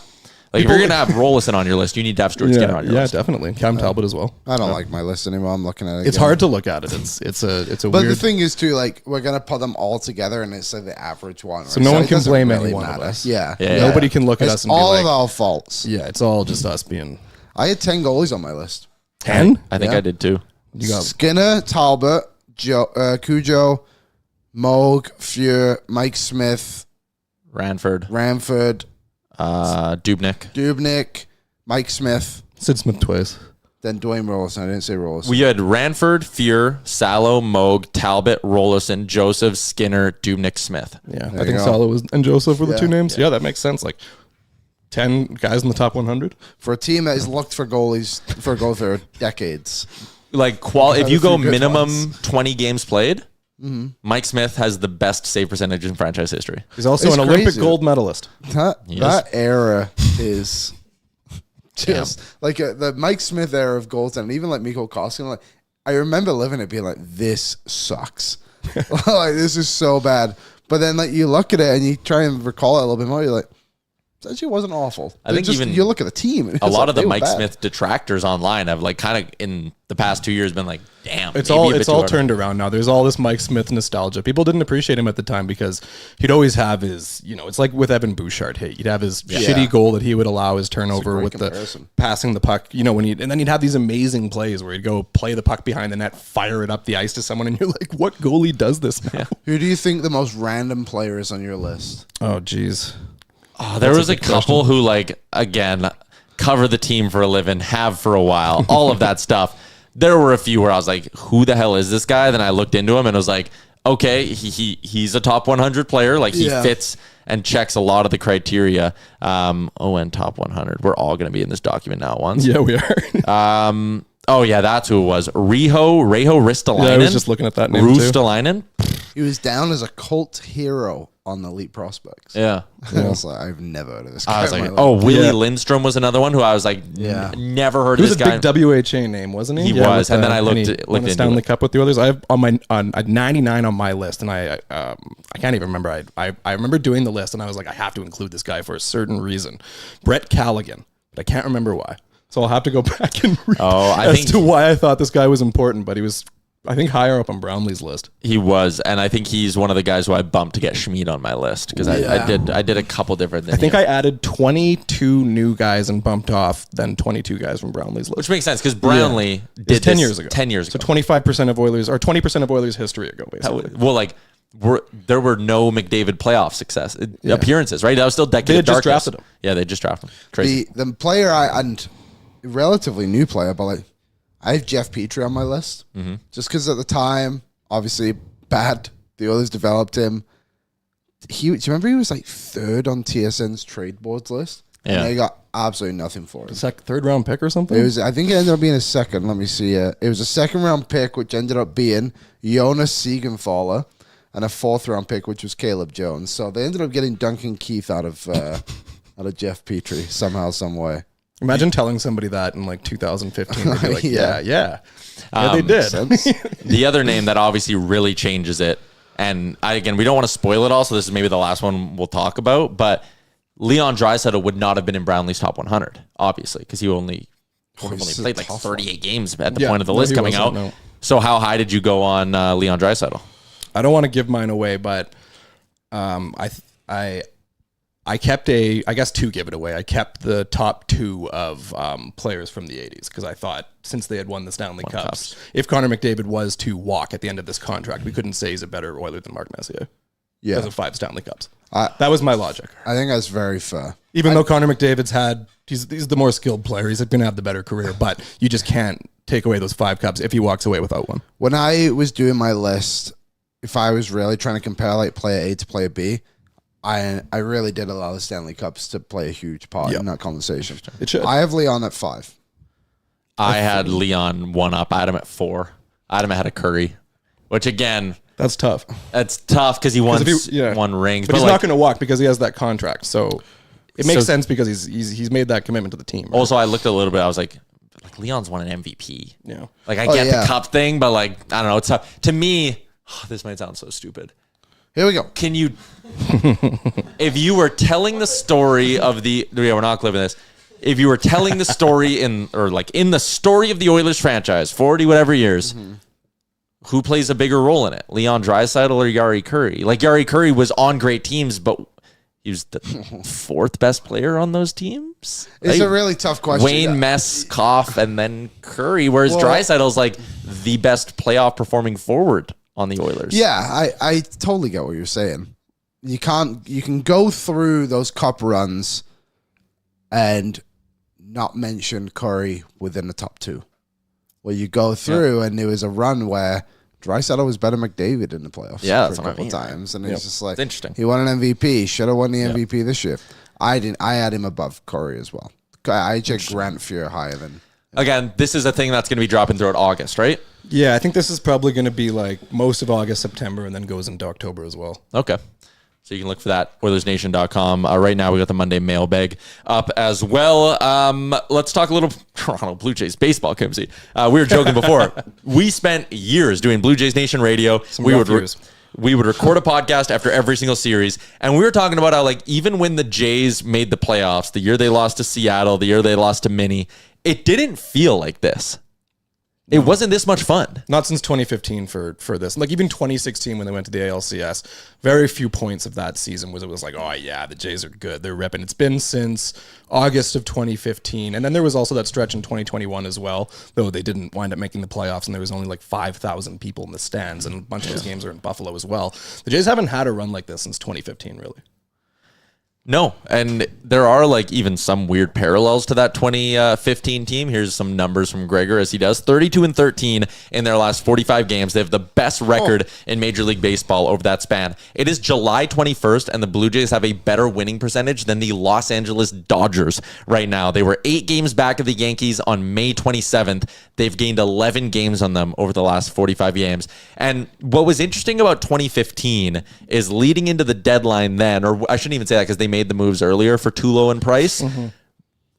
Like, if you're going to have Rollison on your list, you need to have Stuart Skinner on your list. Yeah, definitely. Cam Talbot as well. I don't like my list anymore. I'm looking at it again. It's hard to look at it. It's a but weird... the thing is, too, like, we're going to put them all together, and it's like the average one. Right? So no one can blame really any one of us. Yeah. Nobody can look at us and be like... all of our faults. Yeah, it's all just us being... I had 10 goalies on my list. 10? I think I did, too. You got Skinner, Talbot, Cujo, Moog, Fuhr, Mike Smith, Ranford, Dubnik, Mike Smith. Sid Smith twice. Then Dwayne Rollison. I didn't say Rollison. We had Ranford, Fear, Salo, Moog, Talbot, Rollison, Joseph, Skinner, Dubnik, Smith. Yeah, I think Salo and Joseph were the 2 names. Yeah, that makes sense. Like 10 guys in the top 100. For a team that has looked for goalies for decades. Like, if you go minimum 20 games played, Mike Smith has the best save percentage in franchise history. He's also an Olympic gold medalist. That era is just like the Mike Smith era of goaltending. Even like Mikko Koskinen, like I remember living it, being like, "This sucks. Like this is so bad." But then like you look at it and you try and recall it a little bit more, you're like, it actually wasn't awful. I think even you look at the team. A lot of the Mike Smith detractors online have like kind of in the past 2 years been like, damn. It's all turned around now. There's all this Mike Smith nostalgia. People didn't appreciate him at the time because he'd always have his, it's like with Evan Bouchard. Hey, he'd have his shitty goal that he would allow his turnover with the passing the puck. And then he'd have these amazing plays where he'd go play the puck behind the net, fire it up the ice to someone, and you're like, what goalie does this now? Yeah. Who do you think the most random player is on your list? Oh, geez. There was a couple who, like, again, cover the team for a living, have for a while, all of that stuff. there were a few where I was like, who the hell is this guy? Then I looked into him and was like, okay, he's a top 100 player. Like he fits and checks a lot of the criteria. And top 100. We're all going to be in this document now at once. Yeah, we are. Oh yeah, that's who it was. Reijo Ristolainen. Yeah, I was just looking at that name too. Ristolainen. He was down as a cult hero on the Elite Prospects. Yeah. I was like, I've never heard of this guy. I was in like, my life. Willie Lindstrom was another one who I was like, never heard He of was this a guy. big WHA name, wasn't he? He was, and then I he won a into Stanley it. Cup with the Oilers. I have on 99 on my list, and I can't even remember. I remember doing the list, and I was like, I have to include this guy for a certain reason. Brett Callaghan, but I can't remember why. So I'll have to go back and read I think to why I thought this guy was important, but he was, I think, higher up on Brownlee's list. He was, and I think he's one of the guys who I bumped to get Schmid on my list because I did a couple different. I think I added 22 new guys and bumped off then 22 guys from Brownlee's list. which makes sense because Brownlee did 10 this years ago. 10 years So ago. 25% of Oilers, or 20% of Oilers history ago, basically. There were no McDavid playoff appearances, right? That was still decade They had of just darkness. drafted him. Yeah, they just drafted him. Crazy. The player and relatively new player, but like I have Jeff Petrie on my list just because at the time, obviously bad. The Oilers developed him. Do you remember he was like third on TSN's trade boards list? Yeah. And they got absolutely nothing for him. Third round pick or something? It was. I think it ended up being a second. Let me see. It was a second round pick, which ended up being Jonas Siegenthaler, and a fourth round pick, which was Caleb Jones. So they ended up getting Duncan Keith out of Jeff Petrie somehow, some way. Imagine telling somebody that in like 2015. They'd be like, Yeah. yeah, they did. The other name that obviously really changes it, and we don't want to spoil it all, so this is maybe the last one we'll talk about, but Leon Draisaitl would not have been in Brownlee's top 100, obviously, because he only played like 38 games at the point of the list coming out. No. So how high did you go on Leon Draisaitl? I don't want to give mine away, but I kept two give it away. I kept the top two of players from the 80s because I thought since they had won the Stanley Cups, if Connor McDavid was to walk at the end of this contract, we couldn't say he's a better Oiler than Mark Messier. Yeah. Because of 5 Stanley Cups. That was my logic. I think that's very fair. Even though Connor McDavid's he's the more skilled player, he's going to have the better career, but you just can't take away those 5 cups if he walks away without one. When I was doing my list, if I was really trying to compare like player A to player B, I really did allow the Stanley Cups to play a huge part in that conversation. It should. I have Leon at 5. I had Leon 1 up. I had him at 4. I had him ahead of Curry, which again, That's tough. that's tough because he won one ring. But he's not going to walk because he has that contract. So it makes sense because he's made that commitment to the team. Right? Also, I looked a little bit. I was like Leon's won an MVP. Yeah. Like I get the cup thing, but like I don't know. It's tough. To me, this might sound so stupid. Here we go. Can you, if you were telling the story of we're not clipping this. If you were telling the story in the story of the Oilers franchise, 40 whatever years, who plays a bigger role in it? Leon Draisaitl or Yari Curry? Like Yari Curry was on great teams, but he was the 4th best player on those teams. It's a really tough question. Wayne, Mess, Koff, and then Curry, whereas Draisaitl's like the best playoff performing forward on the Oilers. Yeah, I totally get what you're saying. You can go through those cup runs and not mention Curry within the top 2. Where you go through and there was a run where Draisaitl was better than McDavid in the playoffs that's for a what I couple mean. times. And it's just like, It's interesting. He won an MVP. Should have won the MVP this year. I didn't. I had him above Curry as well. I checked Grant Fuhr higher than. Again, this is a thing that's going to be dropping throughout August, right? Yeah, I think this is probably going to be like most of August, September, and then goes into October as well. Okay. So you can look for that, OilersNation.com. Right now, we got the Monday mailbag up as well. Let's talk a little Toronto Blue Jays baseball, Kimsey. We were joking before. We spent years doing Blue Jays Nation radio. We would record a podcast after every single series, and we were talking about how, like, even when the Jays made the playoffs, the year they lost to Seattle, the year they lost to Minnie, it didn't feel like this. It wasn't this much fun. Not since 2015 for this. Like even 2016 when they went to the ALCS, very few points of that season it was like, oh yeah, the Jays are good. They're repping. It's been since August of 2015. And then there was also that stretch in 2021 as well, though they didn't wind up making the playoffs and there was only like 5,000 people in the stands and a bunch of those games are in Buffalo as well. The Jays haven't had a run like this since 2015, really. No, and there are like even some weird parallels to that 2015 team. Here's some numbers from Gregor as he does. 32-13 in their last 45 games. They have the best record in Major League Baseball over that span. It is July 21st, and the Blue Jays have a better winning percentage than the Los Angeles Dodgers right now. They were 8 games back of the Yankees on May 27th. They've gained 11 games on them over the last 45 games. And what was interesting about 2015 is leading into the deadline then, or I shouldn't even say that because they made the moves earlier for Tulo and Price.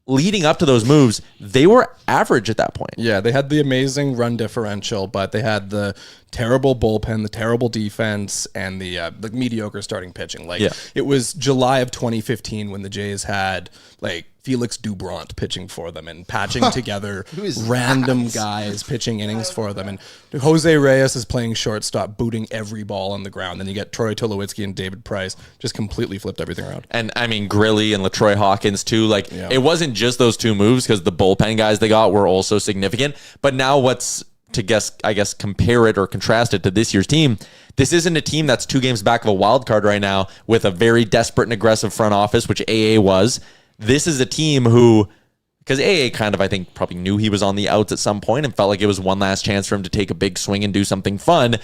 Leading up to those moves, they were average at that point. Yeah, they had the amazing run differential, but they had the terrible bullpen, the terrible defense, and the mediocre starting pitching. It was July of 2015 when the Jays had like Felix Doubront pitching for them and patching together random guys pitching innings for them. And Jose Reyes is playing shortstop, booting every ball on the ground. Then you get Troy Tulowitzki and David Price just completely flipped everything around. And I mean, Grilly and LaTroy Hawkins too. It wasn't just those 2 moves because the bullpen guys they got were also significant. But now I guess compare it or contrast it to this year's team. This isn't a team that's 2 games back of a wild card right now with a very desperate and aggressive front office, which AA was. This is a team who, because AA kind of, I think, probably knew he was on the outs at some point and felt like it was one last chance for him to take a big swing and do something fun.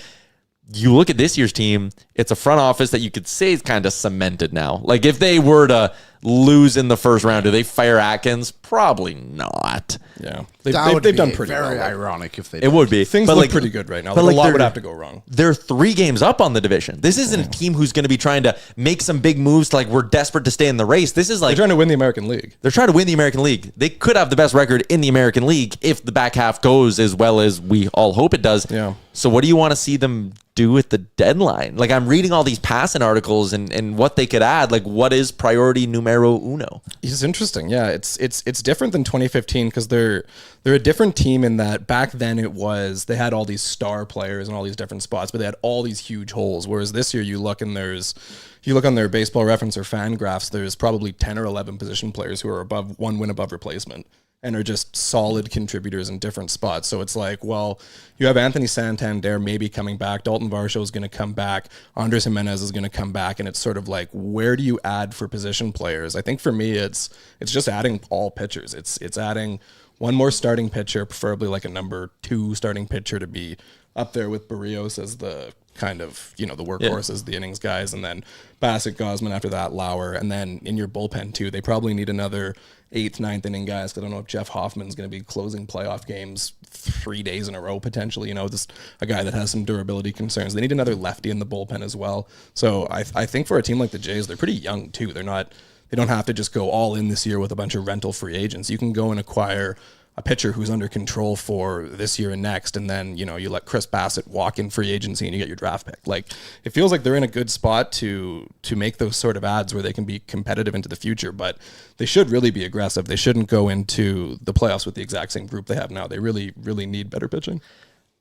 You look at this year's team, it's a front office that you could say is kind of cemented now. Like, if they were to lose in the first round, do they fire Atkins? Probably not. Yeah. They've done pretty well. Very ironic if they did. It would be. Things look pretty good right now. But a lot would have to go wrong. They're 3 games up on the division. This isn't a team who's going to be trying to make some big moves like we're desperate to stay in the race. This is like... They're trying to win the American League. They're trying to win the American League. They could have the best record in the American League if the back half goes as well as we all hope it does. Yeah. So what do you want to see them do at the deadline? Like, I'm reading all these passing articles and what they could add. Like, what is priority numero uno? It's interesting. Yeah, it's different than 2015 because they're a different team in that back then they had all these star players in all these different spots, but they had all these huge holes. Whereas this year you look on their Baseball Reference or fan graphs, there's probably 10 or 11 position players who are above 1 win above replacement and are just solid contributors in different spots. So it's like, well, you have Anthony Santander maybe coming back. Dalton Varsho is going to come back. Andres Jimenez is going to come back. And it's sort of like, where do you add for position players? I think for me, it's just adding all pitchers. It's adding one more starting pitcher, preferably like a number 2 starting pitcher to be up there with Barrios as the kind of, the workhorses, the innings guys, and then Bassett, Gosman after that, Lauer, and then in your bullpen too, they probably need another 8th, 9th inning guys. I don't know if Jeff Hoffman's going to be closing playoff games 3 days in a row potentially. Just a guy that has some durability concerns. They need another lefty in the bullpen as well. So I think for a team like the Jays, they're pretty young too. They don't have to just go all in this year with a bunch of rental free agents. You can go and acquire a pitcher who's under control for this year and next, and then you let Chris Bassett walk in free agency and you get your draft pick. Like, it feels like they're in a good spot to make those sort of ads where they can be competitive into the future, but they should really be aggressive. They shouldn't go into the playoffs with the exact same group they have now. They really, really need better pitching.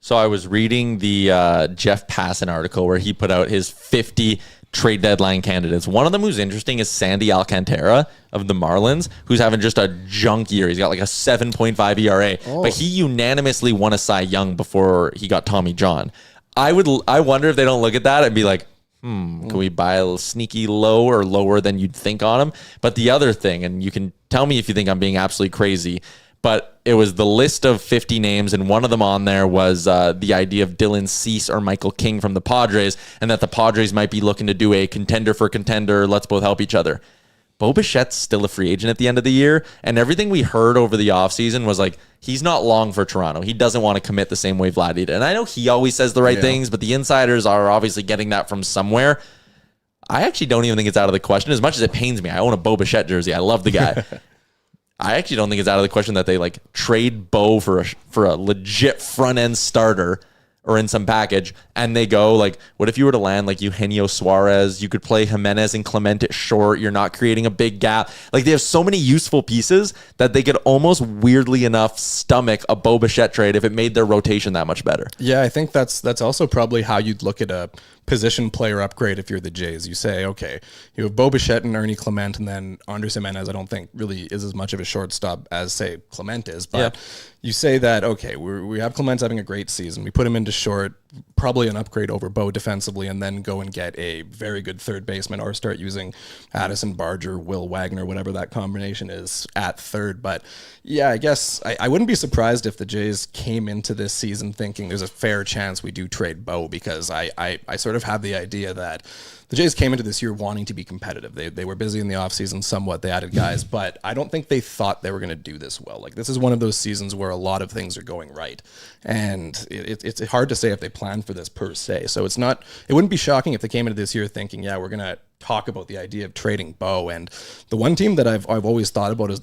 So I was reading the Jeff Passan article where he put out his 50 trade deadline candidates. One of them who's interesting is Sandy Alcantara of the Marlins, who's having just a junk year. He's got like a 7.5 ERA, but he unanimously won a Cy Young before he got Tommy John. I wonder if they don't look at that and be like, can we buy a little sneaky low or lower than you'd think on him? But the other thing, and you can tell me if you think I'm being absolutely crazy, but it was the list of 50 names, and one of them on there was the idea of Dylan Cease or Michael King from the Padres, and that the Padres might be looking to do a contender for contender, let's both help each other. Bo Bichette's still a free agent at the end of the year, and everything we heard over the offseason was like, he's not long for Toronto. He doesn't want to commit the same way Vlad did. And I know he always says the right things, but the insiders are obviously getting that from somewhere. I actually don't even think it's out of the question. As much as it pains me, I own a Bo Bichette jersey. I love the guy. I actually don't think it's out of the question that they like trade Bo for a legit front end starter or in some package, and they go like, what if you were to land like Eugenio Suarez? You could play Jimenez and Clement at short. You're not creating a big gap. Like, they have so many useful pieces that they could almost weirdly enough stomach a Bo Bichette trade if it made their rotation that much better. Yeah, I think that's also probably how you'd look at a position player upgrade if you're the Jays. You say, okay, you have Bo Bichette and Ernie Clement, and then Andres Jimenez I don't think really is as much of a shortstop as, say, Clement is. But you say that, okay, we have Clement having a great season. We put him into short. probably an upgrade over Bo defensively, and then go and get a very good third baseman, or start using Addison Barger, Will Wagner, whatever that combination is at third. But yeah, I guess I wouldn't be surprised if the Jays came into this season thinking there's a fair chance we do trade Bo, because I sort of have the idea that the Jays came into this year wanting to be competitive. They were busy in the offseason somewhat. They added guys, but I don't think they thought they were going to do this well. Like, this is one of those seasons where a lot of things are going right. And it's hard to say if they planned for this per se. So it wouldn't be shocking if they came into this year thinking, yeah, we're going to talk about the idea of trading Bo. And the one team that I've always thought about as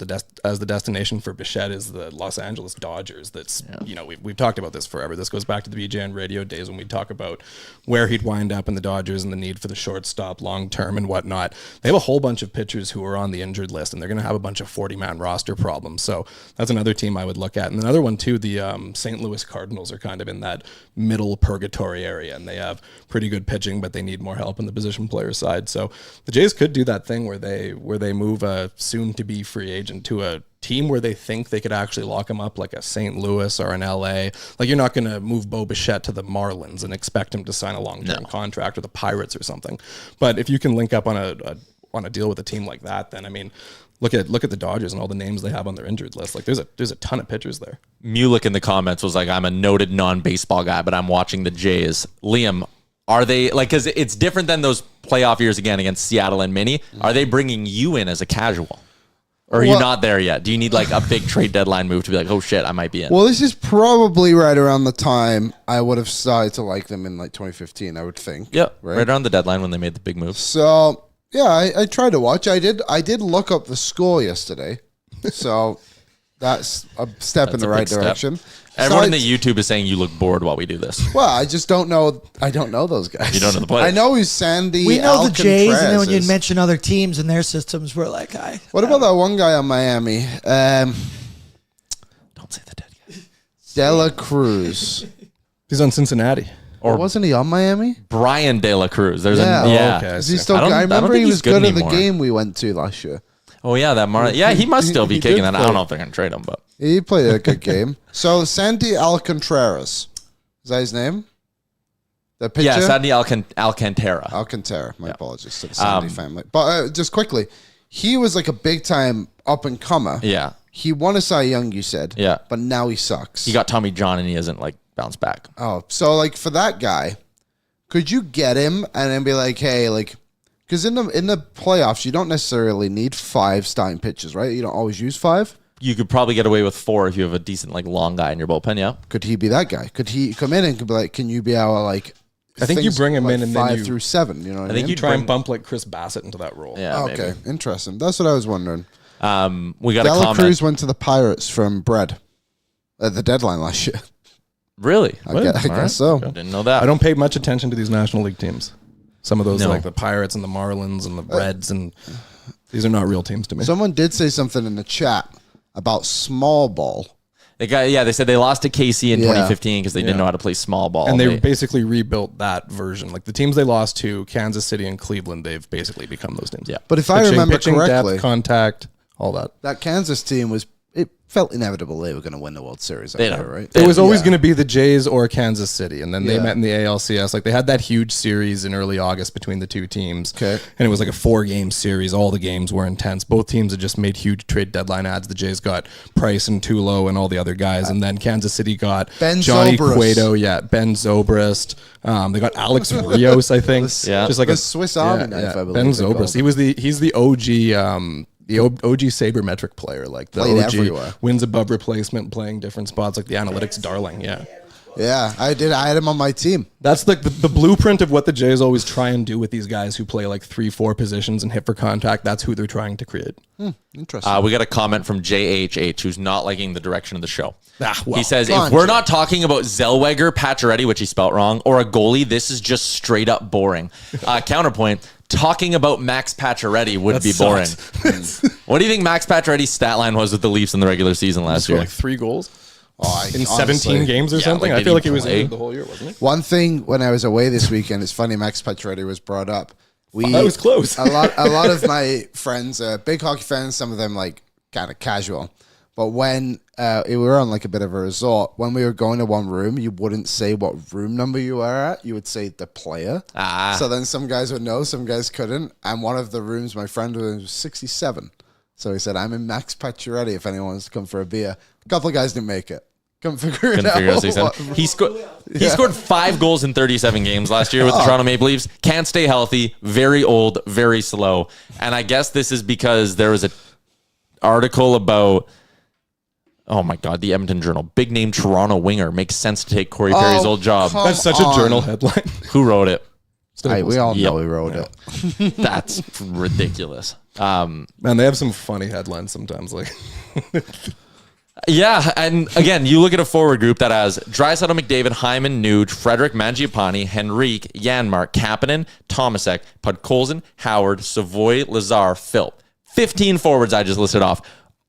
the destination for Bichette is the Los Angeles Dodgers. That's, we've talked about this forever. This goes back to the BJN radio days when we talk about where he'd wind up in the Dodgers and the need for the shortstop long term and whatnot. They have a whole bunch of pitchers who are on the injured list, and they're going to have a bunch of 40-man roster problems. So that's another team I would look at. And another one too, the St. Louis Cardinals are kind of in that middle purgatory area, and they have pretty good pitching, but they need more help on the position player side. So the Jays could do that thing where they move a soon-to-be free agent to a team where they think they could actually lock him up, like a St. Louis or an LA. Like, you're not going to move Bo Bichette to the Marlins and expect him to sign a long-term contract, or the Pirates or something. But if you can link up on a deal with a team like that, then I mean, look at the Dodgers and all the names they have on their injured list. Like, there's a ton of pitchers there. Mulek in the comments was like, I'm a noted non-baseball guy, but I'm watching the Jays. Liam, are they, like, because it's different than those playoff years again against Seattle and Minnie. Are they bringing you in as a casual? Or are you not there yet? Do you need like a big trade deadline move to be like, oh shit, I might be in? Well, this is probably right around the time I would have started to like them in like 2015, I would think. Yep, right around the deadline when they made the big move. So, yeah, I tried to watch. I did look up the score yesterday. So that's a step in the right direction. Everyone in the YouTube is saying you look bored while we do this. Well, I just don't know. I don't know those guys. You don't know the players. I know who's Sandy. We know the Jays, and then when you is. mention other teams and their systems, we're like, What about that one guy on Miami? Don't say the dead guy. Dela Cruz. He's on Cincinnati. Or wasn't he on Miami? Brian De La Cruz. There's okay. Is he still? I remember he was good at the game we went to last year. Oh yeah, he must still be kicking that. I don't know if they're gonna trade him, but he played a good game. So Sandy Alcantara, is that his name? The pitcher? Yeah, Sandy Alcantara. Alcantara. My apologies to the Sandy family. But just quickly, he was like a big time up and comer. Yeah, he won a Cy Young, you said. Yeah, but now he sucks. He got Tommy John and he hasn't like bounced back. Oh, so like for that guy, could you get him and then be like, hey, like. Because in the playoffs, you don't necessarily need 5 starting pitchers, right? You don't always use 5. You could probably get away with 4 if you have a decent, like, long guy in your bullpen, yeah. Could he be that guy? Could he come in and could be like, can you be our, like... I think you bring him in and 5 then you... through 7, you know what I mean? You try and bump, like, Chris Bassett into that role. Yeah, okay, interesting. That's what I was wondering. We got Dela a comment. Cruz went to the Pirates from Bread at the deadline last year. Really? I guess so. I didn't know that. I don't pay much attention to these National League teams. Some of those, like the Pirates and the Marlins and the Reds, and these are not real teams to me. Someone did say something in the chat about small ball. They said they lost to KC in 2015 because they didn't know how to play small ball. And they basically rebuilt that version. Like the teams they lost to, Kansas City and Cleveland, they've basically become those teams. Yeah. But if I remember correctly, depth, contact, all that Kansas team it felt inevitable they were going to win the World Series. Right? It was always going to be the Jays or Kansas City, and then they met in the ALCS. Like they had that huge series in early August between the two teams, and it was like a 4-game series. All the games were intense. Both teams had just made huge trade deadline ads. The Jays got Price and Tulo and all the other guys, and then Kansas City got Johnny Cueto, Ben Zobrist. They got Alex Rios, I think. Just like a Swiss Army knife. I believe Ben Zobrist. He's the OG. The OG sabermetric player, like the played OG everywhere. Wins above replacement, playing different spots, like the analytics darling. Yeah, I did. I had him on my team. That's like the blueprint of what the Jays always try and do with these guys who play like 3-4 positions and hit for contact. That's who they're trying to create. Interesting. We got a comment from JHH who's not liking the direction of the show. Well, he says, if we're not talking about Zellweger, Pacioretty, which he spelt wrong, or a goalie, this is just straight up boring. Counterpoint, talking about Max Pacioretty would be boring. What do you think Max Pacioretty's stat line was with the Leafs in the regular season last year? Like 3 goals in honestly, 17 games or something. like, I feel like he was play? in the whole year, wasn't he? One thing when I was away this weekend, it's funny Max Pacioretty was brought up. That was close. a lot of my friends are big hockey fans, some of them like kind of casual. But when we were on like a bit of a resort, when we were going to one room, you wouldn't say what room number you were at. You would say the player. So then some guys would know, some guys couldn't. And one of the rooms my friend was 67. So he said, I'm in Max Pacioretty if anyone wants to come for a beer. A couple of guys didn't make it. Couldn't figure it out. He scored 5 goals in 37 games last year with the Toronto Maple Leafs. Can't stay healthy. Very old. Very slow. And I guess this is because there was an article about... Oh my God, the Edmonton Journal. Big name Toronto winger. Makes sense to take Corey Perry's old job. That's such a journal headline. Who wrote it? We all know he wrote it. That's ridiculous. Man, they have some funny headlines sometimes. Like, yeah, and again, you look at a forward group that has Draisaitl, McDavid, Hyman, Nuge, Frederick, Mangiapane, Henrique, Janmark, Kapanen, Tomasek, Podkolzin, Howard, Savoy, Lazar, Phil. 15 forwards I just listed off.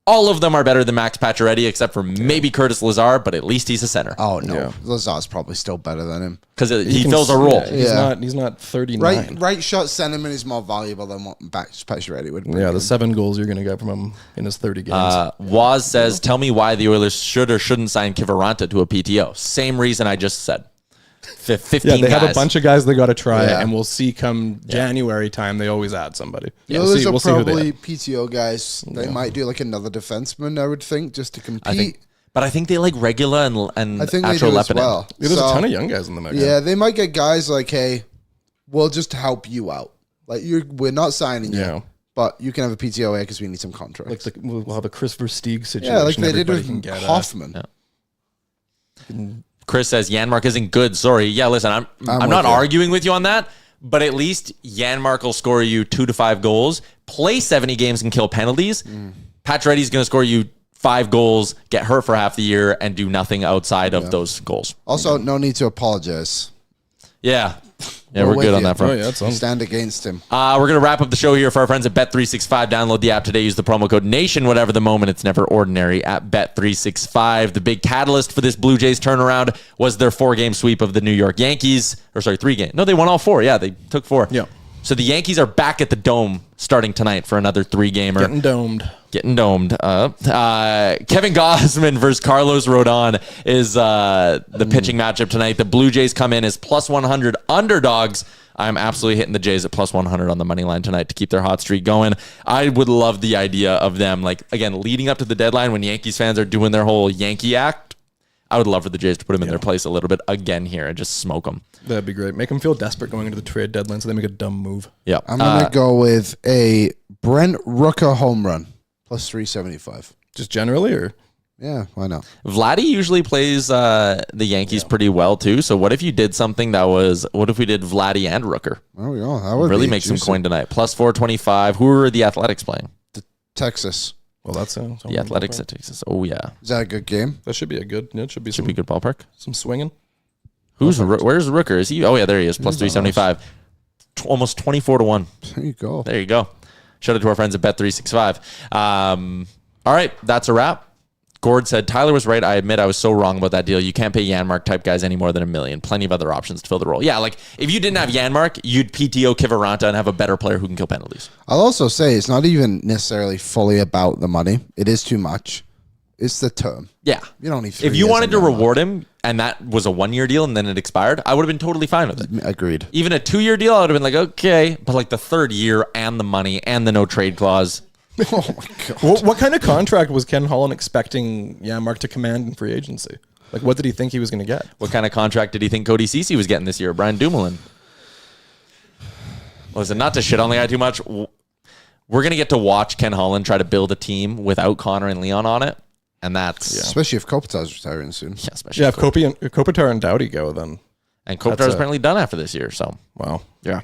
All of them are better than Max Pacioretty, except for maybe Curtis Lazar, but at least he's a center. Oh, no. Lazar's probably still better than him. Because he fills a role. He's not 39. Right shot sentiment is more valuable than what Max Pacioretty would bring. Yeah, the 7 goals you're going to get from him in his 30 games. Waz says, tell me why the Oilers should or shouldn't sign Kiviranta to a PTO. Same reason I just said. 15 they guys. have a bunch of guys they got to try, and we'll see come January time, they always add somebody. Yeah, those are probably PTO guys. They might do like another defenseman, I would think, just to compete. But I think they like Regula and I think they do as well. There's a ton of young guys in the mix. Yeah, they might get guys like, hey, we'll just help you out. Like we're not signing you, but you can have a PTO because we need some contracts. Like we'll have a Chris Versteeg situation. Yeah, like they did with Hoffman. Chris says Janmark isn't good. Sorry. Yeah, listen, I'm not arguing with you on that, but at least Janmark will score you 2 to 5 goals, play 70 games and kill penalties. Pacioretty's going to score you 5 goals, get hurt for half the year, and do nothing outside of those goals. Also, no need to apologize. Yeah. Yeah, we're good on that front. Oh, yeah, stand against him. We're going to wrap up the show here for our friends at Bet365. Download the app today. Use the promo code NATION. Whatever the moment, it's never ordinary at Bet365. The big catalyst for this Blue Jays turnaround was their 4-game sweep of the New York Yankees. Or sorry, 3 games. No, they won all 4. Yeah, they took 4. Yeah. So the Yankees are back at the Dome starting tonight for another 3-gamer. Getting domed. Kevin Gausman versus Carlos Rodon is the pitching matchup tonight. The Blue Jays come in as plus 100 underdogs. I'm absolutely hitting the Jays at plus 100 on the money line tonight to keep their hot streak going. I would love the idea of them, like, again, leading up to the deadline when Yankees fans are doing their whole Yankee act. I would love for the Jays to put them in their place a little bit again here and just smoke them. That'd be great. Make them feel desperate going into the trade deadline so they make a dumb move. Yeah. I'm going to go with a Brent Rooker home run, plus 375. Just generally, or? Yeah, why not? Vladdy usually plays the Yankees pretty well, too. So what if you did something what if we did Vladdy and Rooker? Oh, yeah. That would really make some coin tonight. Plus 425. Who are the Athletics playing? Texas. Well, that's the Athletics at Texas. Oh, yeah. Is that a good game? That should be a good, it should be a good ballpark. Some swinging. Where's Rooker? Is he? Oh, yeah, there he is. Plus 375. Almost 24-1. There you go. Shout out to our friends at Bet365. All right, that's a wrap. Gord said, Tyler was right. I admit I was so wrong about that deal. You can't pay Janmark type guys any more than $1 million. Plenty of other options to fill the role. Yeah, like if you didn't have Janmark, you'd PTO Kiviranta and have a better player who can kill penalties. I'll also say it's not even necessarily fully about the money. It is too much. It's the term. Yeah. You don't need 3 If you years wanted to and reward him and that was a 1-year deal and then it expired, I would have been totally fine with it. Agreed. Even a 2-year deal, I would have been like, okay. But like the 3rd year and the money and the no trade clause. Oh my God. What kind of contract was Ken Holland expecting Janmark to command in free agency? Like, what did he think he was going to get? What kind of contract did he think Cody Ceci was getting this year? Brian Dumoulin. Listen, not to shit on the guy too much. We're going to get to watch Ken Holland try to build a team without Connor and Leon on it. And that's... Yeah. Especially if Kopitar's retiring soon. Yeah, especially if Kopitar and Doughty go, then... And Kopitar's apparently done after this year, so... Wow. Yeah.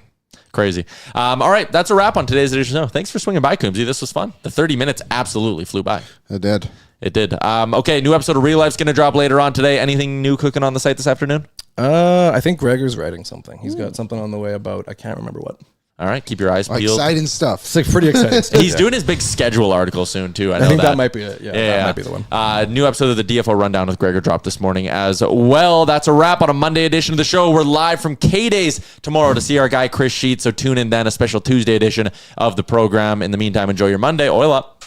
Crazy. All right, that's a wrap on today's edition of the show. Thanks for swinging by, Coombsy. This was fun. The 30 minutes absolutely flew by. It did. It did. Okay, new episode of Real Life's going to drop later on today. Anything new cooking on the site this afternoon? I think Gregor's writing something. He's got something on the way about, I can't remember what. All right, keep your eyes peeled. Exciting stuff. It's like pretty exciting stuff. He's doing his big schedule article soon, too. I think that might be it. Yeah, that might be the one. New episode of the DFO Rundown with Gregor dropped this morning as well. That's a wrap on a Monday edition of the show. We're live from K-Days tomorrow to see our guy Chris Sheets, so tune in then, a special Tuesday edition of the program. In the meantime, enjoy your Monday. Oil up.